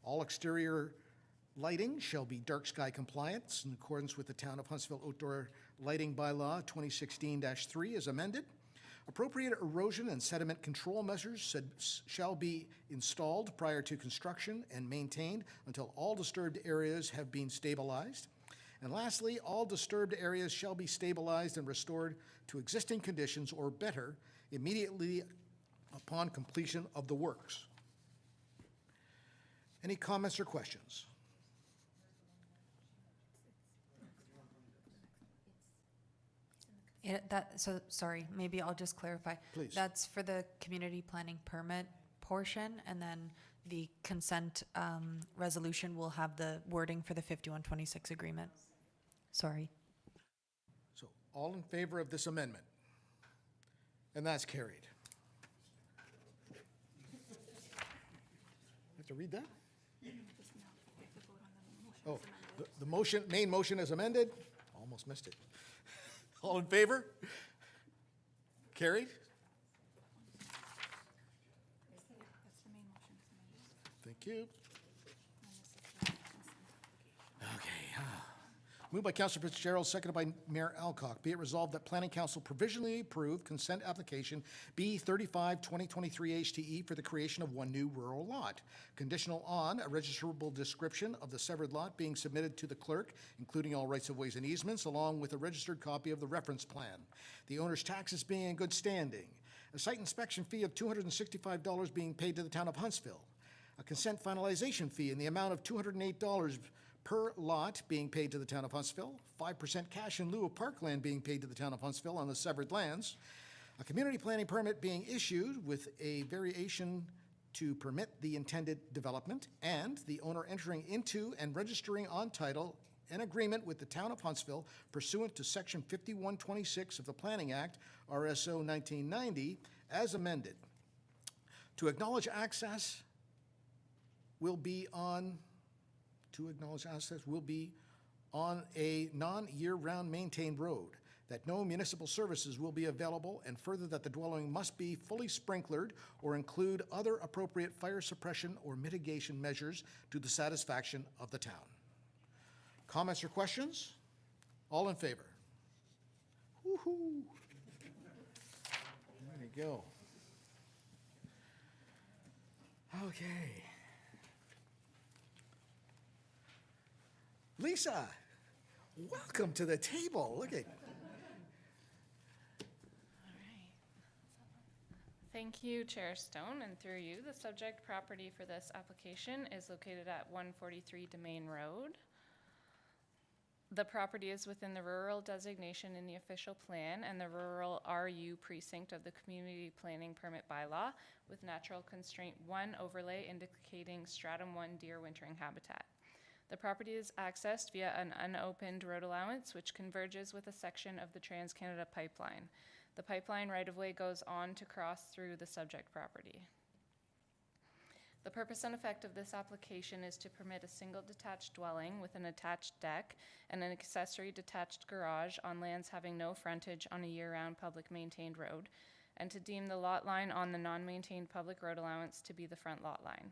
All exterior lighting shall be dark sky compliant in accordance with the Town of Huntsville Outdoor Lighting Bylaw 2016-3 as amended. Appropriate erosion and sediment control measures shall be installed prior to construction and maintained until all disturbed areas have been stabilized. And lastly, all disturbed areas shall be stabilized and restored to existing conditions or better immediately upon completion of the works. Any comments or questions? Sorry, maybe I'll just clarify. Please. That's for the community planning permit portion, and then the consent resolution will have the wording for the 5126 agreement. Sorry. So all in favor of this amendment? And that's carried. Have to read that? Oh, the motion, main motion is amended? Almost missed it. All in favor? Carried? Thank you. Okay. Moved by Councillor Fitzgerald, seconded by Mayor Alcock. Be it resolved that Planning Council provisionally approve consent application B35-2023 HTE for the creation of one new rural lot, conditional on a registrable description of the severed lot being submitted to the clerk, including all rights of ways and easements, along with a registered copy of the reference plan. The owner's taxes being in good standing. A site inspection fee of $265 being paid to the Town of Huntsville. A consent finalization fee in the amount of $208 per lot being paid to the Town of Huntsville, 5% cash in lieu of parkland being paid to the Town of Huntsville on the severed lands, a community planning permit being issued with a variation to permit the intended development, and the owner entering into and registering on title an agreement with the Town of Huntsville pursuant to Section 5126 of the Planning Act, RSO 1990, as amended. To acknowledge access will be on a non-year-round maintained road, that no municipal services will be available, and further that the dwelling must be fully sprinklered or include other appropriate fire suppression or mitigation measures to the satisfaction of the town. Comments or questions? All in favor? Woo-hoo. There you go. Okay. Lisa, welcome to the table. Look at. Thank you, Chair Stone, and through you, the subject property for this application is located at 143 Domain Road. The property is within the rural designation in the official plan and the rural RU precinct of the Community Planning Permit Bylaw with Natural Constraint 1 overlay indicating Stratum 1 deer wintering habitat. The property is accessed via an unopened road allowance which converges with a section of the Trans-Canada Pipeline. The pipeline right-of-way goes on to cross through the subject property. The purpose and effect of this application is to permit a single detached dwelling with an attached deck and an accessory detached garage on lands having no frontage on a year-round public maintained road, and to deem the lot line on the non-maintained public road allowance to be the front lot line.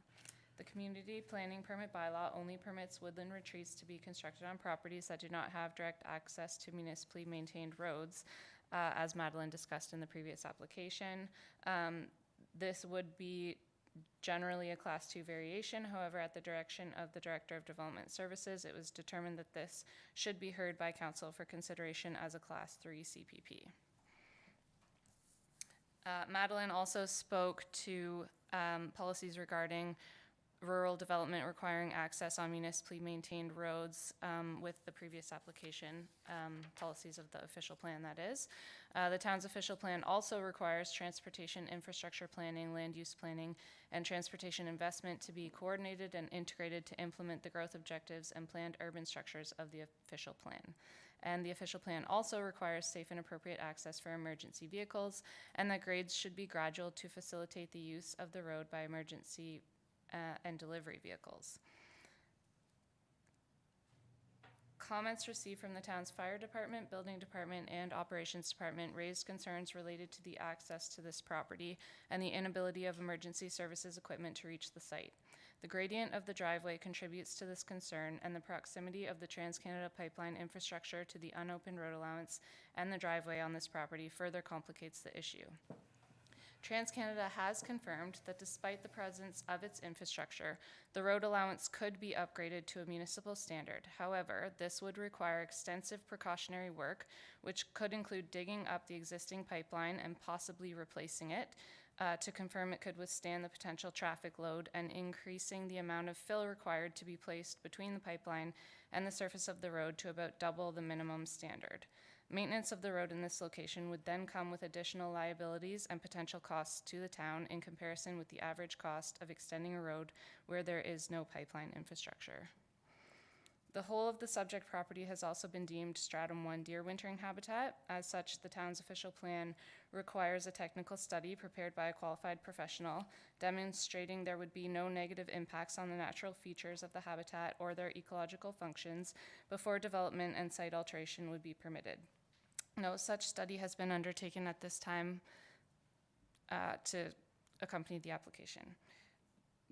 The Community Planning Permit Bylaw only permits woodland retreats to be constructed on properties that do not have direct access to municipally maintained roads, as Madeline discussed in the previous application. This would be generally a Class 2 variation. However, at the direction of the Director of Development Services, it was determined that this should be heard by Council for consideration as a Class 3 CPP. Madeline also spoke to policies regarding rural development requiring access on municipally maintained roads with the previous application policies of the official plan, that is. The town's official plan also requires transportation infrastructure planning, land use planning, and transportation investment to be coordinated and integrated to implement the growth objectives and planned urban structures of the official plan. And the official plan also requires safe and appropriate access for emergency vehicles, and that grades should be gradual to facilitate the use of the road by emergency and delivery vehicles. Comments received from the town's fire department, building department, and operations department raised concerns related to the access to this property and the inability of emergency services equipment to reach the site. The gradient of the driveway contributes to this concern, and the proximity of the TransCanada pipeline infrastructure to the unopened road allowance and the driveway on this property further complicates the issue. TransCanada has confirmed that despite the presence of its infrastructure, the road allowance could be upgraded to a municipal standard. However, this would require extensive precautionary work, which could include digging up the existing pipeline and possibly replacing it to confirm it could withstand the potential traffic load, and increasing the amount of fill required to be placed between the pipeline and the surface of the road to about double the minimum standard. Maintenance of the road in this location would then come with additional liabilities and potential costs to the town in comparison with the average cost of extending a road where there is no pipeline infrastructure. The whole of the subject property has also been deemed Stratum 1 deer wintering habitat. As such, the town's official plan requires a technical study prepared by a qualified professional, demonstrating there would be no negative impacts on the natural features of the habitat or their ecological functions before development and site alteration would be permitted. No such study has been undertaken at this time to accompany the application.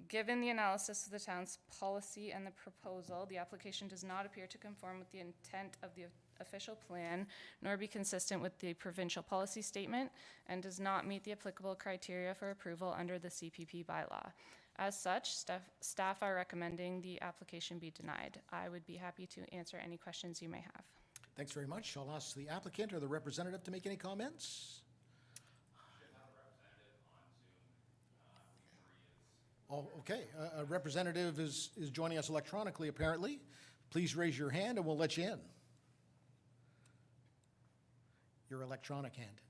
Given the analysis of the town's policy and the proposal, the application does not appear to conform with the intent of the official plan, nor be consistent with the provincial policy statement, and does not meet the applicable criteria for approval under the CPP bylaw. As such, staff are recommending the application be denied. I would be happy to answer any questions you may have. Thanks very much. I'll ask the applicant or the representative to make any comments. Oh, okay. A representative is joining us electronically, apparently. Please raise your hand and we'll let you in. Your electronic hand.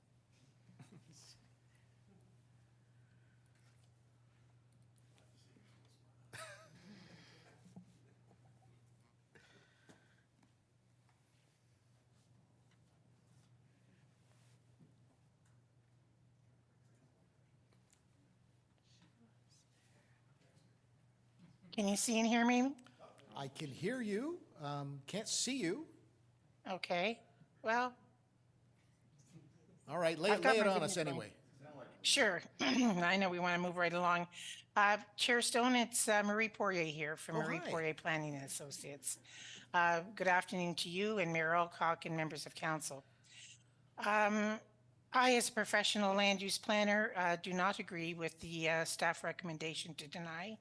Can you see and hear me? I can hear you, can't see you. Okay, well, All right, lay I've got it my on us video anyway. sure. I know we want to move right along. Chair Stone, it's Marie Poirier here from Oh, Marie hi. Poirier Planning and Associates. Good afternoon to you and Mayor Alcock and members of council. I, as a professional land use planner, do not agree with the staff recommendation to deny.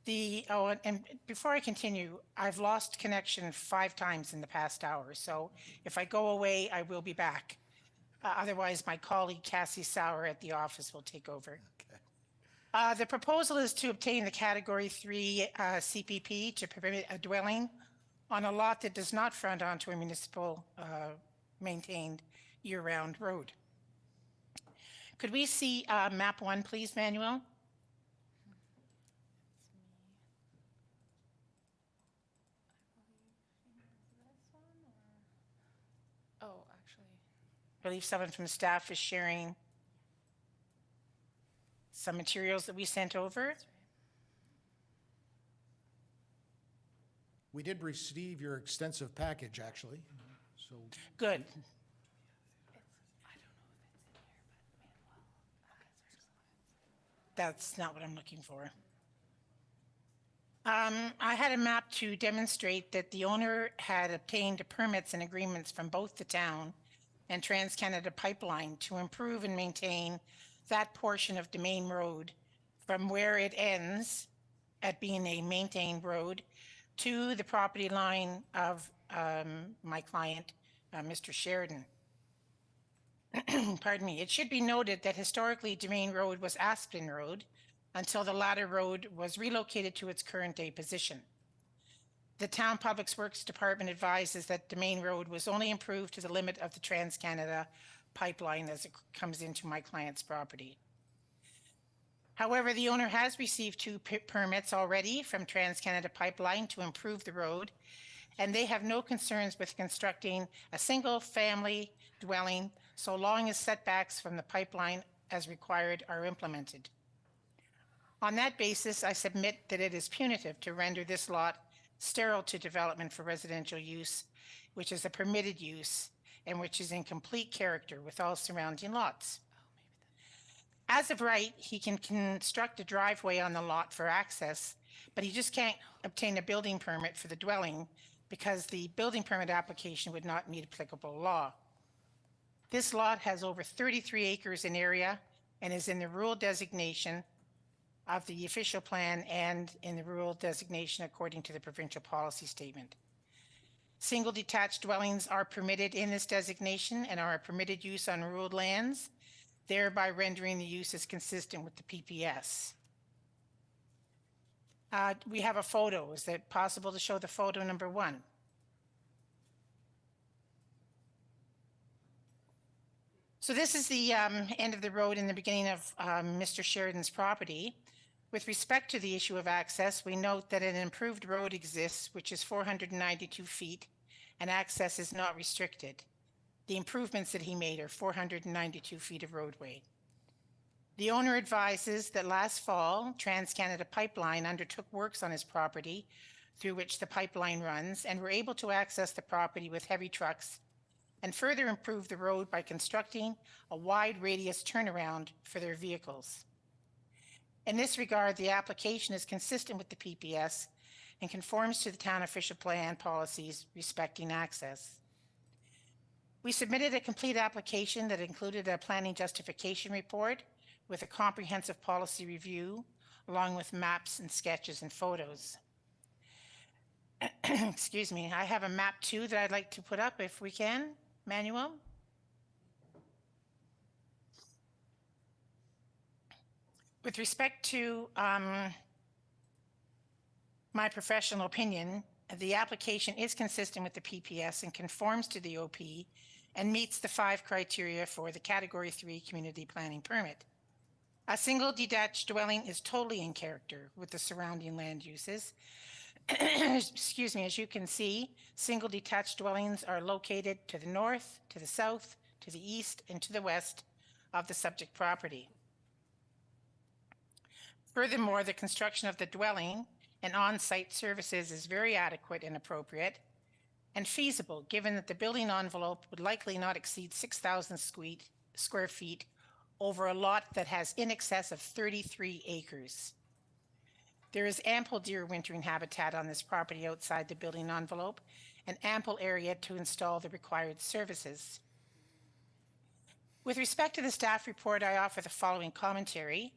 And before I continue, I've lost connection 5 times in the past hour, so if I go away, I will be back. Otherwise, my colleague Cassie Sauer at the office will take over. Okay. The proposal is to obtain the Category 3 CPP to permit a dwelling on a lot that does not front onto a municipal maintained year-round road. Could we see map 1, please, Manuel? Oh, actually. I believe someone from staff is sharing some materials that we sent over. We did receive your extensive package, actually, so. Good. That's not what I'm looking for. I had a map to demonstrate that the owner had obtained permits and agreements from both the town and TransCanada Pipeline to improve and maintain that portion of Domain Road from where it ends at being a maintained road to the property line of my client, Mr. Sheridan. Pardon me. It should be noted that historically Domain Road was Aspen Road until the latter road was relocated to its current day position. The Town Public Works Department advises that Domain Road was only improved to the limit of the Trans-Canada pipeline as it comes into my client's property. However, the owner has received two permits already from Trans-Canada Pipeline to improve the road, and they have no concerns with constructing a single-family dwelling so long as setbacks from the pipeline as required are implemented. On that basis, I submit that it is punitive to render this lot sterile to development for residential use, which is a permitted use and which is in complete character with all surrounding lots. As of right, he can construct a driveway on the lot for access, but he just can't obtain a building permit for the dwelling because the building permit application would not meet applicable law. This lot has over 33 acres in area and is in the rural designation of the official plan and in the rural designation according to the provincial policy statement. Single detached dwellings are permitted in this designation and are a permitted use on rural lands, thereby rendering the uses consistent with the PPS. We have a photo. Is it possible to show the photo number 1? So this is the end of the road and the beginning of Mr. Sheridan's property. With respect to the issue of access, we note that an improved road exists, which is 492 feet, and access is not restricted. The improvements that he made are 492 feet of roadway. The owner advises that last fall, Trans-Canada Pipeline undertook works on his property through which the pipeline runs and were able to access the property with heavy trucks and further improve the road by constructing a wide radius turnaround for their vehicles. In this regard, the application is consistent with the PPS and conforms to the town official plan policies respecting access. We submitted a complete application that included a planning justification report with a comprehensive policy review, along with maps and sketches and photos. Excuse me, I have a map too that I'd like to put up if we can, Manuel. With respect to my professional opinion, the application is consistent with the PPS and conforms to the OP and meets the 5 criteria for the Category 3 Community Planning Permit. A single detached dwelling is totally in character with the surrounding land uses. Excuse me, as you can see, single detached dwellings are located to the north, to the south, to the east, and to the west of the subject property. Furthermore, the construction of the dwelling and on-site services is very adequate and appropriate and feasible, given that the building envelope would likely not exceed 6,000 square feet over a lot that has in excess of 33 acres. There is ample deer wintering habitat on this property outside the building envelope and ample area to install the required services. With respect to the staff report, I offer the following commentary.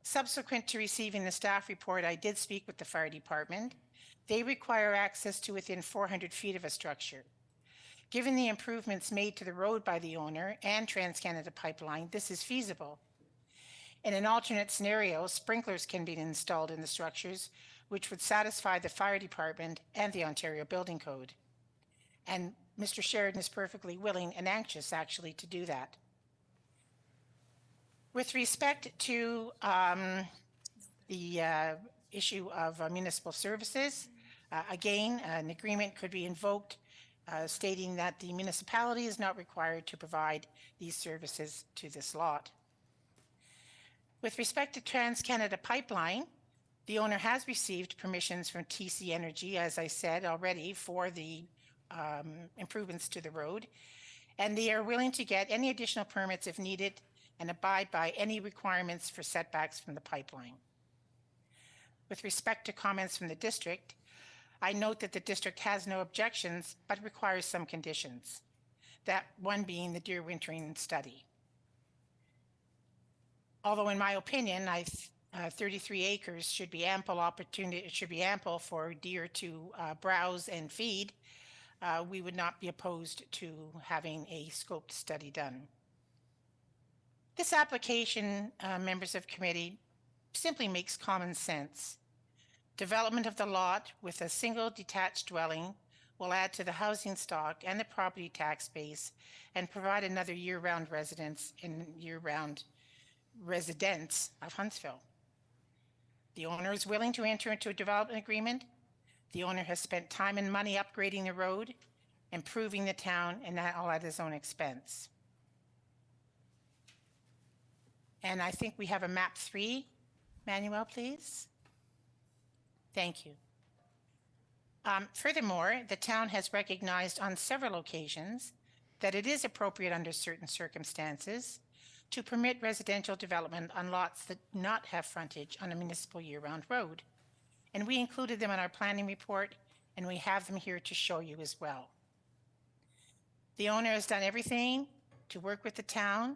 Subsequent to receiving the staff report, I did speak with the fire department. They require access to within 400 feet of a structure. Given the improvements made to the road by the owner and Trans-Canada Pipeline, this is feasible. In an alternate scenario, sprinklers can be installed in the structures, which would satisfy the fire department and the Ontario Building Code. And Mr. Sheridan is perfectly willing and anxious, actually, to do that. With respect to the issue of municipal services, again, an agreement could be invoked stating that the municipality is not required to provide these services to this lot. With respect to Trans-Canada Pipeline, the owner has received permissions from TC Energy, as I said already, for the improvements to the road, and they are willing to get any additional permits if needed and abide by any requirements for setbacks from the pipeline. With respect to comments from the district, I note that the district has no objections, but requires some conditions, that one being the deer wintering study. Although in my opinion, I 33 acres should be ample opportunity, it should be ample for deer to browse and feed, we would not be opposed to having a scoped study done. This application, members of committee, simply makes common sense. Development of the lot with a single detached dwelling will add to the housing stock and the property tax base and provide another year-round residence in year-round residents of Huntsville. The owner is willing to enter into a development agreement. The owner has spent time and money upgrading the road, improving the town, and that all at his own expense. And I think we have a map 3. Manuel, please. Thank you. Furthermore, the town has recognized on several occasions that it is appropriate under certain circumstances to permit residential development on lots that do not have frontage on a municipal year-round road. And we included them in our planning report, and we have them here to show you as well. The owner has done everything to work with the town,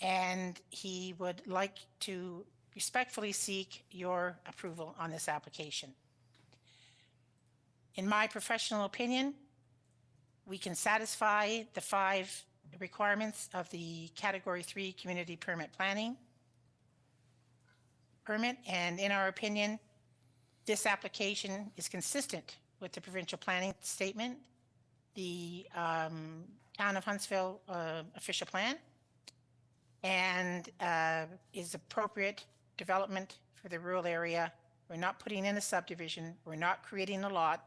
and he would like to respectfully seek your approval on this application. In my professional opinion, we can satisfy the 5 requirements of the Category 3 Community Permit Planning permit, and in our opinion, this application is consistent with the provincial planning statement, the Town of Huntsville official plan, and is appropriate development for the rural area. We're not putting in a subdivision. We're not creating a lot.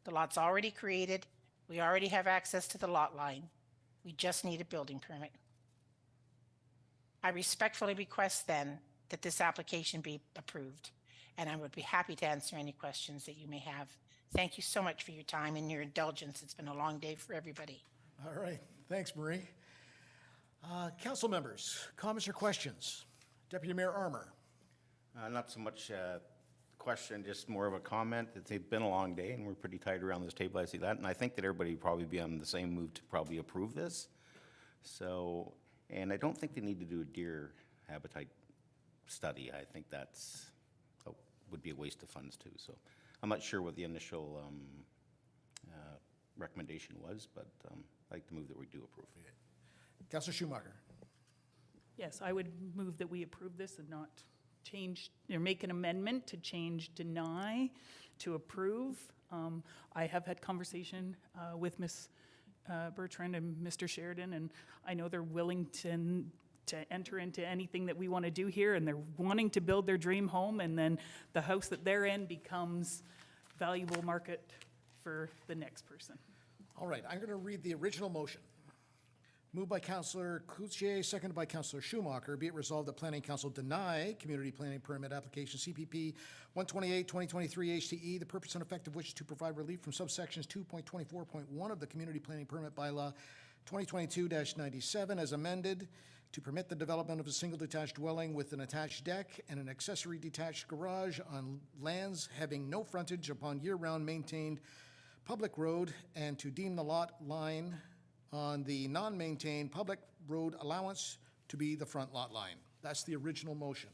The lot's already created. We already have access to the lot line. We just need a building permit. I respectfully request then that this application be approved, and I would be happy to answer any questions that you may have. Thank you so much for your time and your indulgence. It's been a long day for everybody. All right, thanks, Marie. Council members, comments or questions? Deputy Mayor Armour. Not so much a question, just more of a comment. It's been a long day, and we're pretty tight around this table. I see that, and I think that everybody would probably be on the same move to probably approve this. So, and I don't think they need to do a deer habitat study. I think that's would be a waste of funds too. So, I'm not sure what the initial recommendation was, but I'd like to move that we do approve. Councilor Schumacher. Yes, I would move that we approve this and not change, or make an amendment to change deny to approve. I have had conversation with Ms. Bertrand and Mr. Sheridan, and I know they're willing to enter into anything that we want to do here, and they're wanting to build their dream home, and then the house that they're in becomes valuable market for the next person. All right, I'm going to read the original motion. Moved by Councillor Cloutier, seconded by Councillor Schumacher. Be it resolved that Planning Council deny Community Planning Permit Application CPP 128-2023 HTE, the purpose and effect of which is to provide relief from subsections 2.24.1 of the Community Planning Permit Bylaw 2022-97 as amended, to permit the development of a single detached dwelling with an attached deck and an accessory detached garage on lands having no frontage upon year-round maintained public road, and to deem the lot line on the non-maintained public road allowance to be the front lot line. That's the original motion.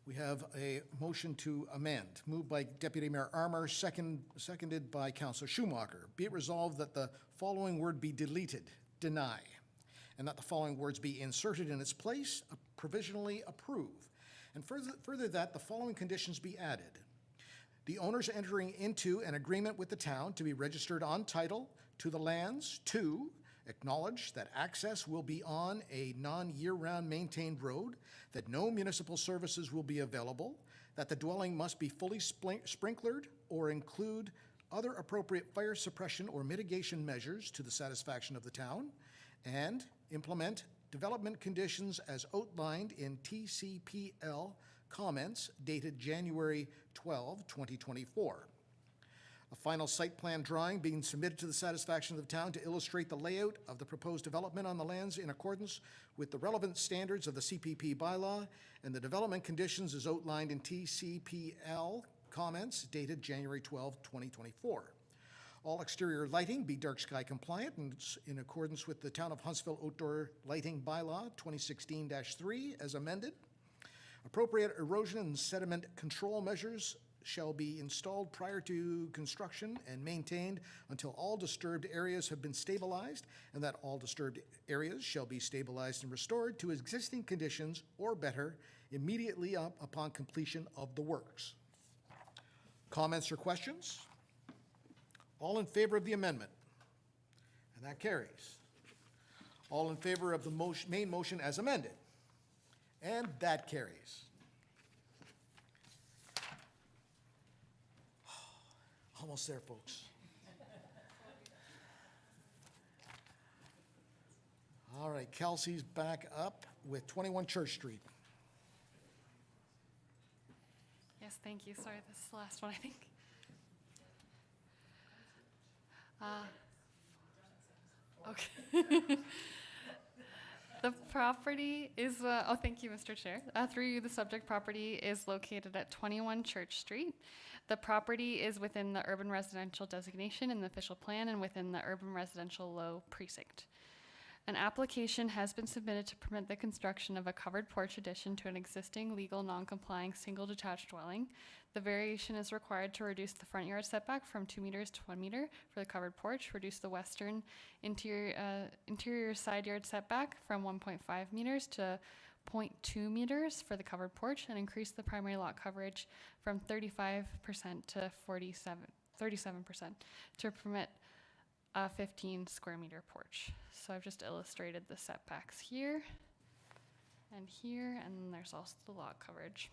We have a motion to amend, moved by Deputy Mayor Armour, seconded by Councillor Schumacher. Be it resolved that the following word be deleted, deny, and that the following words be inserted in its place, provisionally approve, and further that the following conditions be added. The owners entering into an agreement with the town to be registered on title to the lands. 2, acknowledge that access will be on a non-year-round maintained road, that no municipal services will be available, that the dwelling must be fully sprinklered or include other appropriate fire suppression or mitigation measures to the satisfaction of the town, and implement development conditions as outlined in TCPL comments dated January 12, 2024. A final site plan drawing being submitted to the satisfaction of the town to illustrate the layout of the proposed development on the lands in accordance with the relevant standards of the CPP bylaw, and the development conditions as outlined in TCPL comments dated January 12, 2024. All exterior lighting be dark sky compliant and in accordance with the Town of Huntsville Outdoor Lighting Bylaw 2016-3 as amended. Appropriate erosion and sediment control measures shall be installed prior to construction and maintained until all disturbed areas have been stabilized, and that all disturbed areas shall be stabilized and restored to existing conditions or better immediately upon completion of the works. Comments or questions? All in favor of the amendment? And that carries. All in favor of the main motion as amended? And that carries. Almost there, folks. All right, Kelsey's back up with 21 Church Street. Yes, thank you. Sorry, this is the last one, I think. Okay. The property is, thank you, Mr. Chair. Through you, the subject property is located at 21 Church Street. The property is within the urban residential designation in the official plan and within the urban residential low precinct. An application has been submitted to permit the construction of a covered porch addition to an existing legal non-complying single detached dwelling. The variation is required to reduce the front yard setback from 2 meters to 1 meter for the covered porch, reduce the western interior side yard setback from 1.5 meters to 0.2 meters for the covered porch, and increase the primary lot coverage from 35% to 37% to permit a 15 square meter porch. So I've just illustrated the setbacks here, and then there's also the lot coverage.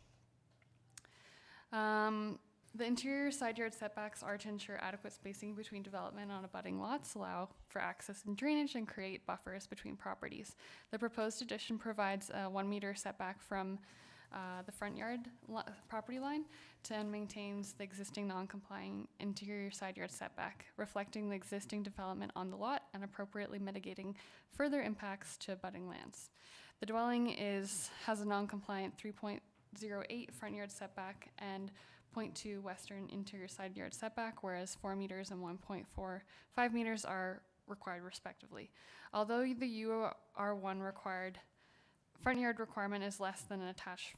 The interior side yard setbacks are to ensure adequate spacing between development on abutting lots, allow for access and drainage, and create buffers between properties. The proposed addition provides a 1 meter setback from the front yard property line and maintains the existing non-complying interior side yard setback, reflecting the existing development on the lot and appropriately mitigating further impacts to abutting lands. The dwelling has a non-compliant 3.08 front yard setback and 0.2 western interior side yard setback, whereas 4 meters and 1.45 meters are required respectively. Although the UR1 required front yard requirement is less than an attached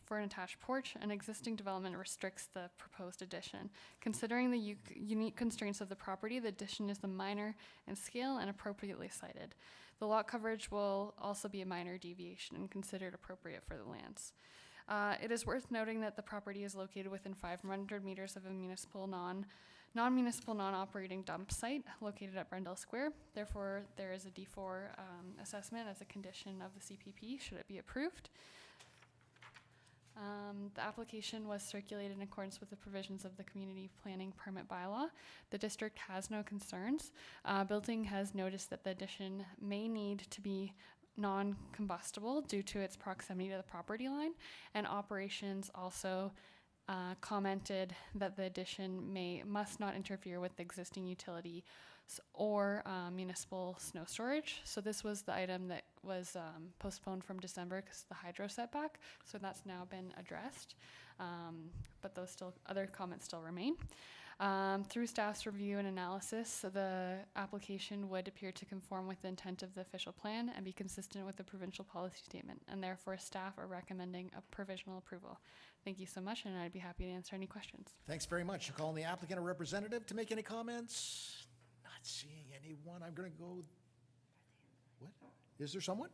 porch, an existing development restricts the proposed addition. Considering the unique constraints of the property, the addition is the minor in scale and appropriately sited. The lot coverage will also be a minor deviation and considered appropriate for the lands. It is worth noting that the property is located within 500 meters of a non-municipal, non-operating dump site located at Brendel Square. Therefore, there is a D4 assessment as a condition of the CPP, should it be approved. The application was circulated in accordance with the provisions of the Community Planning Permit Bylaw. The district has no concerns. Building has noticed that the addition may need to be non-combustible due to its proximity to the property line, and operations also commented that the addition must not interfere with the existing utility or municipal snow storage. So this was the item that was postponed from December because of the hydro setback. So that's now been addressed, but other comments still remain. Through staff's review and analysis, the application would appear to conform with the intent of the official plan and be consistent with the provincial policy statement, and therefore staff are recommending a provisional approval. Thank you so much, and I'd be happy to answer any questions. Thanks very much. I'll call on the applicant or representative to make any comments. Not seeing anyone. I'm going to go. What? Is there someone?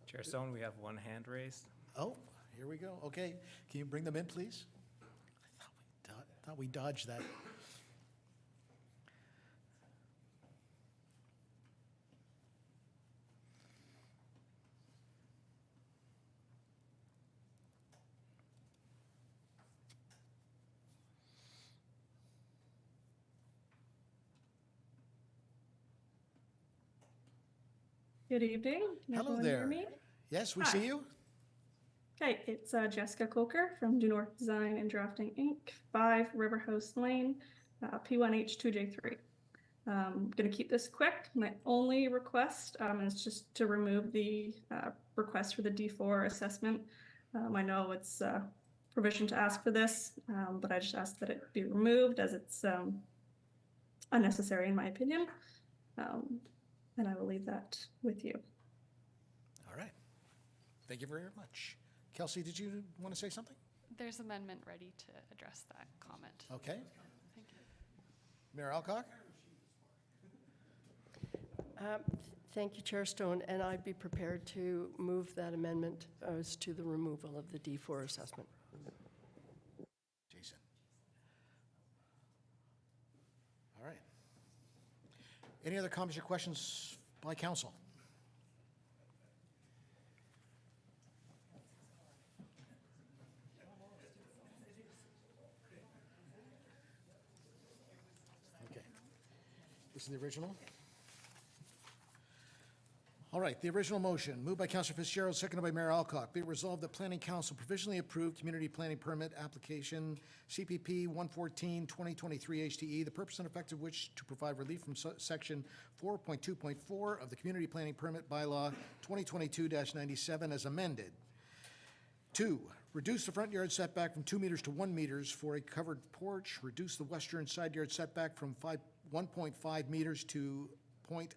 Chair Stone, we have one hand raised. Oh, here we go. Okay. Can you bring them in, please? I thought we dodged that. Good evening. Can Hello everyone there. hear me? Yes, we Hi. see you. Okay, it's Jessica Coker from Due North Design and Drafting Inc., 5 River House Lane, P1H2J3. Going to keep this quick. My only request is just to remove the request for the D4 assessment. I know it's provision to ask for this, but I just ask that it be removed as it's unnecessary in my opinion. And I will leave that with you. All right. Thank you very much. Kelsey, did you want to say something? There's amendment ready to address that comment. Okay. Thank you. Mayor Alcock? Thank you, Chair Stone, and I'd be prepared to move that amendment as to the removal of the D4 assessment. Jason. All right. Any other comments or questions by council? Okay. This is the original. All right, the original motion, moved by Councilor Fitzgerald, seconded by Mayor Alcock. Be it resolved that Planning Council provisionally approved Community Planning Permit Application CPP 114-2023 HTE, the purpose and effect of which to provide relief from Section 4.2.4 of the Community Planning Permit Bylaw 2022-97 as amended. 2, reduce the front yard setback from 2 meters to 1 meters for a covered porch, reduce the western side yard setback from 1.5 meters to 0.2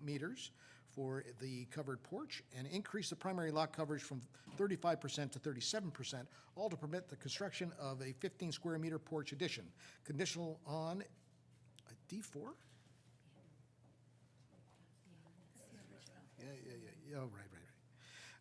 meters for the covered porch, and increase the primary lot coverage from 35% to 37%, all to permit the construction of a 15 square meter porch addition, conditional on a D4? Yeah, oh, right.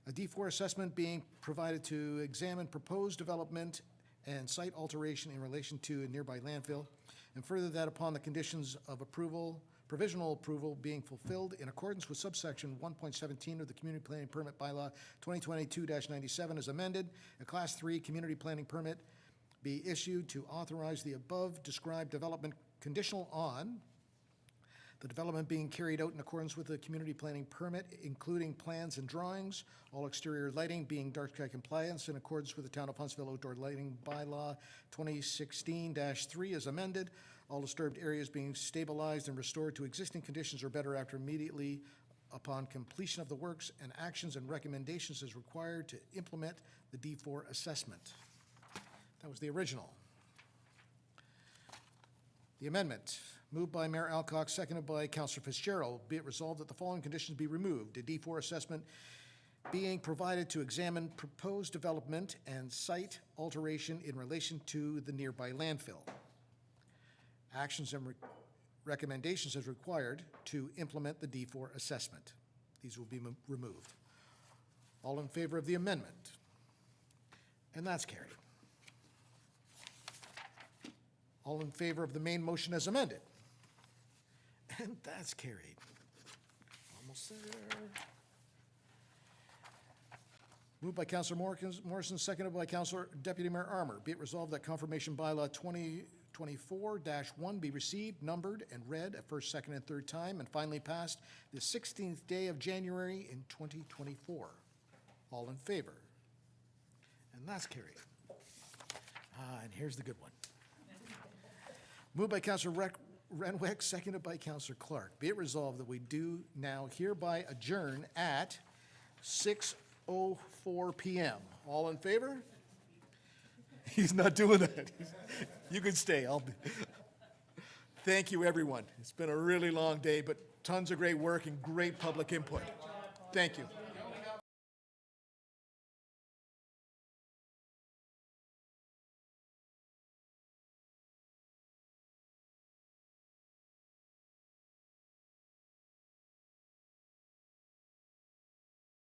A D4 assessment being provided to examine proposed development and site alteration in relation to a nearby landfill, and further that upon the conditions of approval, provisional approval being fulfilled in accordance with subsection 1.17 of the Community Planning Permit Bylaw 2022-97 as amended, a Class 3 Community Planning Permit be issued to authorize the above described development conditional on the development being carried out in accordance with the Community Planning Permit, including plans and drawings, all exterior lighting being dark sky compliance in accordance with the Town of Huntsville Outdoor Lighting Bylaw 2016-3 as amended, all disturbed areas being stabilized and restored to existing conditions or better after immediately upon completion of the works, and actions and recommendations as required to implement the D4 assessment. That was the original. The amendment, moved by Mayor Alcock, seconded by Councilor Fitzgerald. Be it resolved that the following conditions be removed. A D4 assessment being provided to examine proposed development and site alteration in relation to the nearby landfill. Actions and recommendations as required to implement the D4 assessment. These will be removed. All in favor of the amendment? And that's carried. All in favor of the main motion as amended? And that's carried. Almost there. Moved by Councilor Morrison, seconded by Councilor Deputy Mayor Armour. Be it resolved that confirmation bylaw 2024-1 be received, numbered, and read a first, second, and third time, and finally passed the 16th day of January in 2024. All in favor? And that's carried. And here's the good one. Moved by Councilor Renwick, seconded by Councilor Clark. Be it resolved that we do now hereby adjourn at 6:04 p.m. All in favor? He's not doing that. You can stay. Thank you, everyone. It's been a really long day, but tons of great work and great public input. Thank you.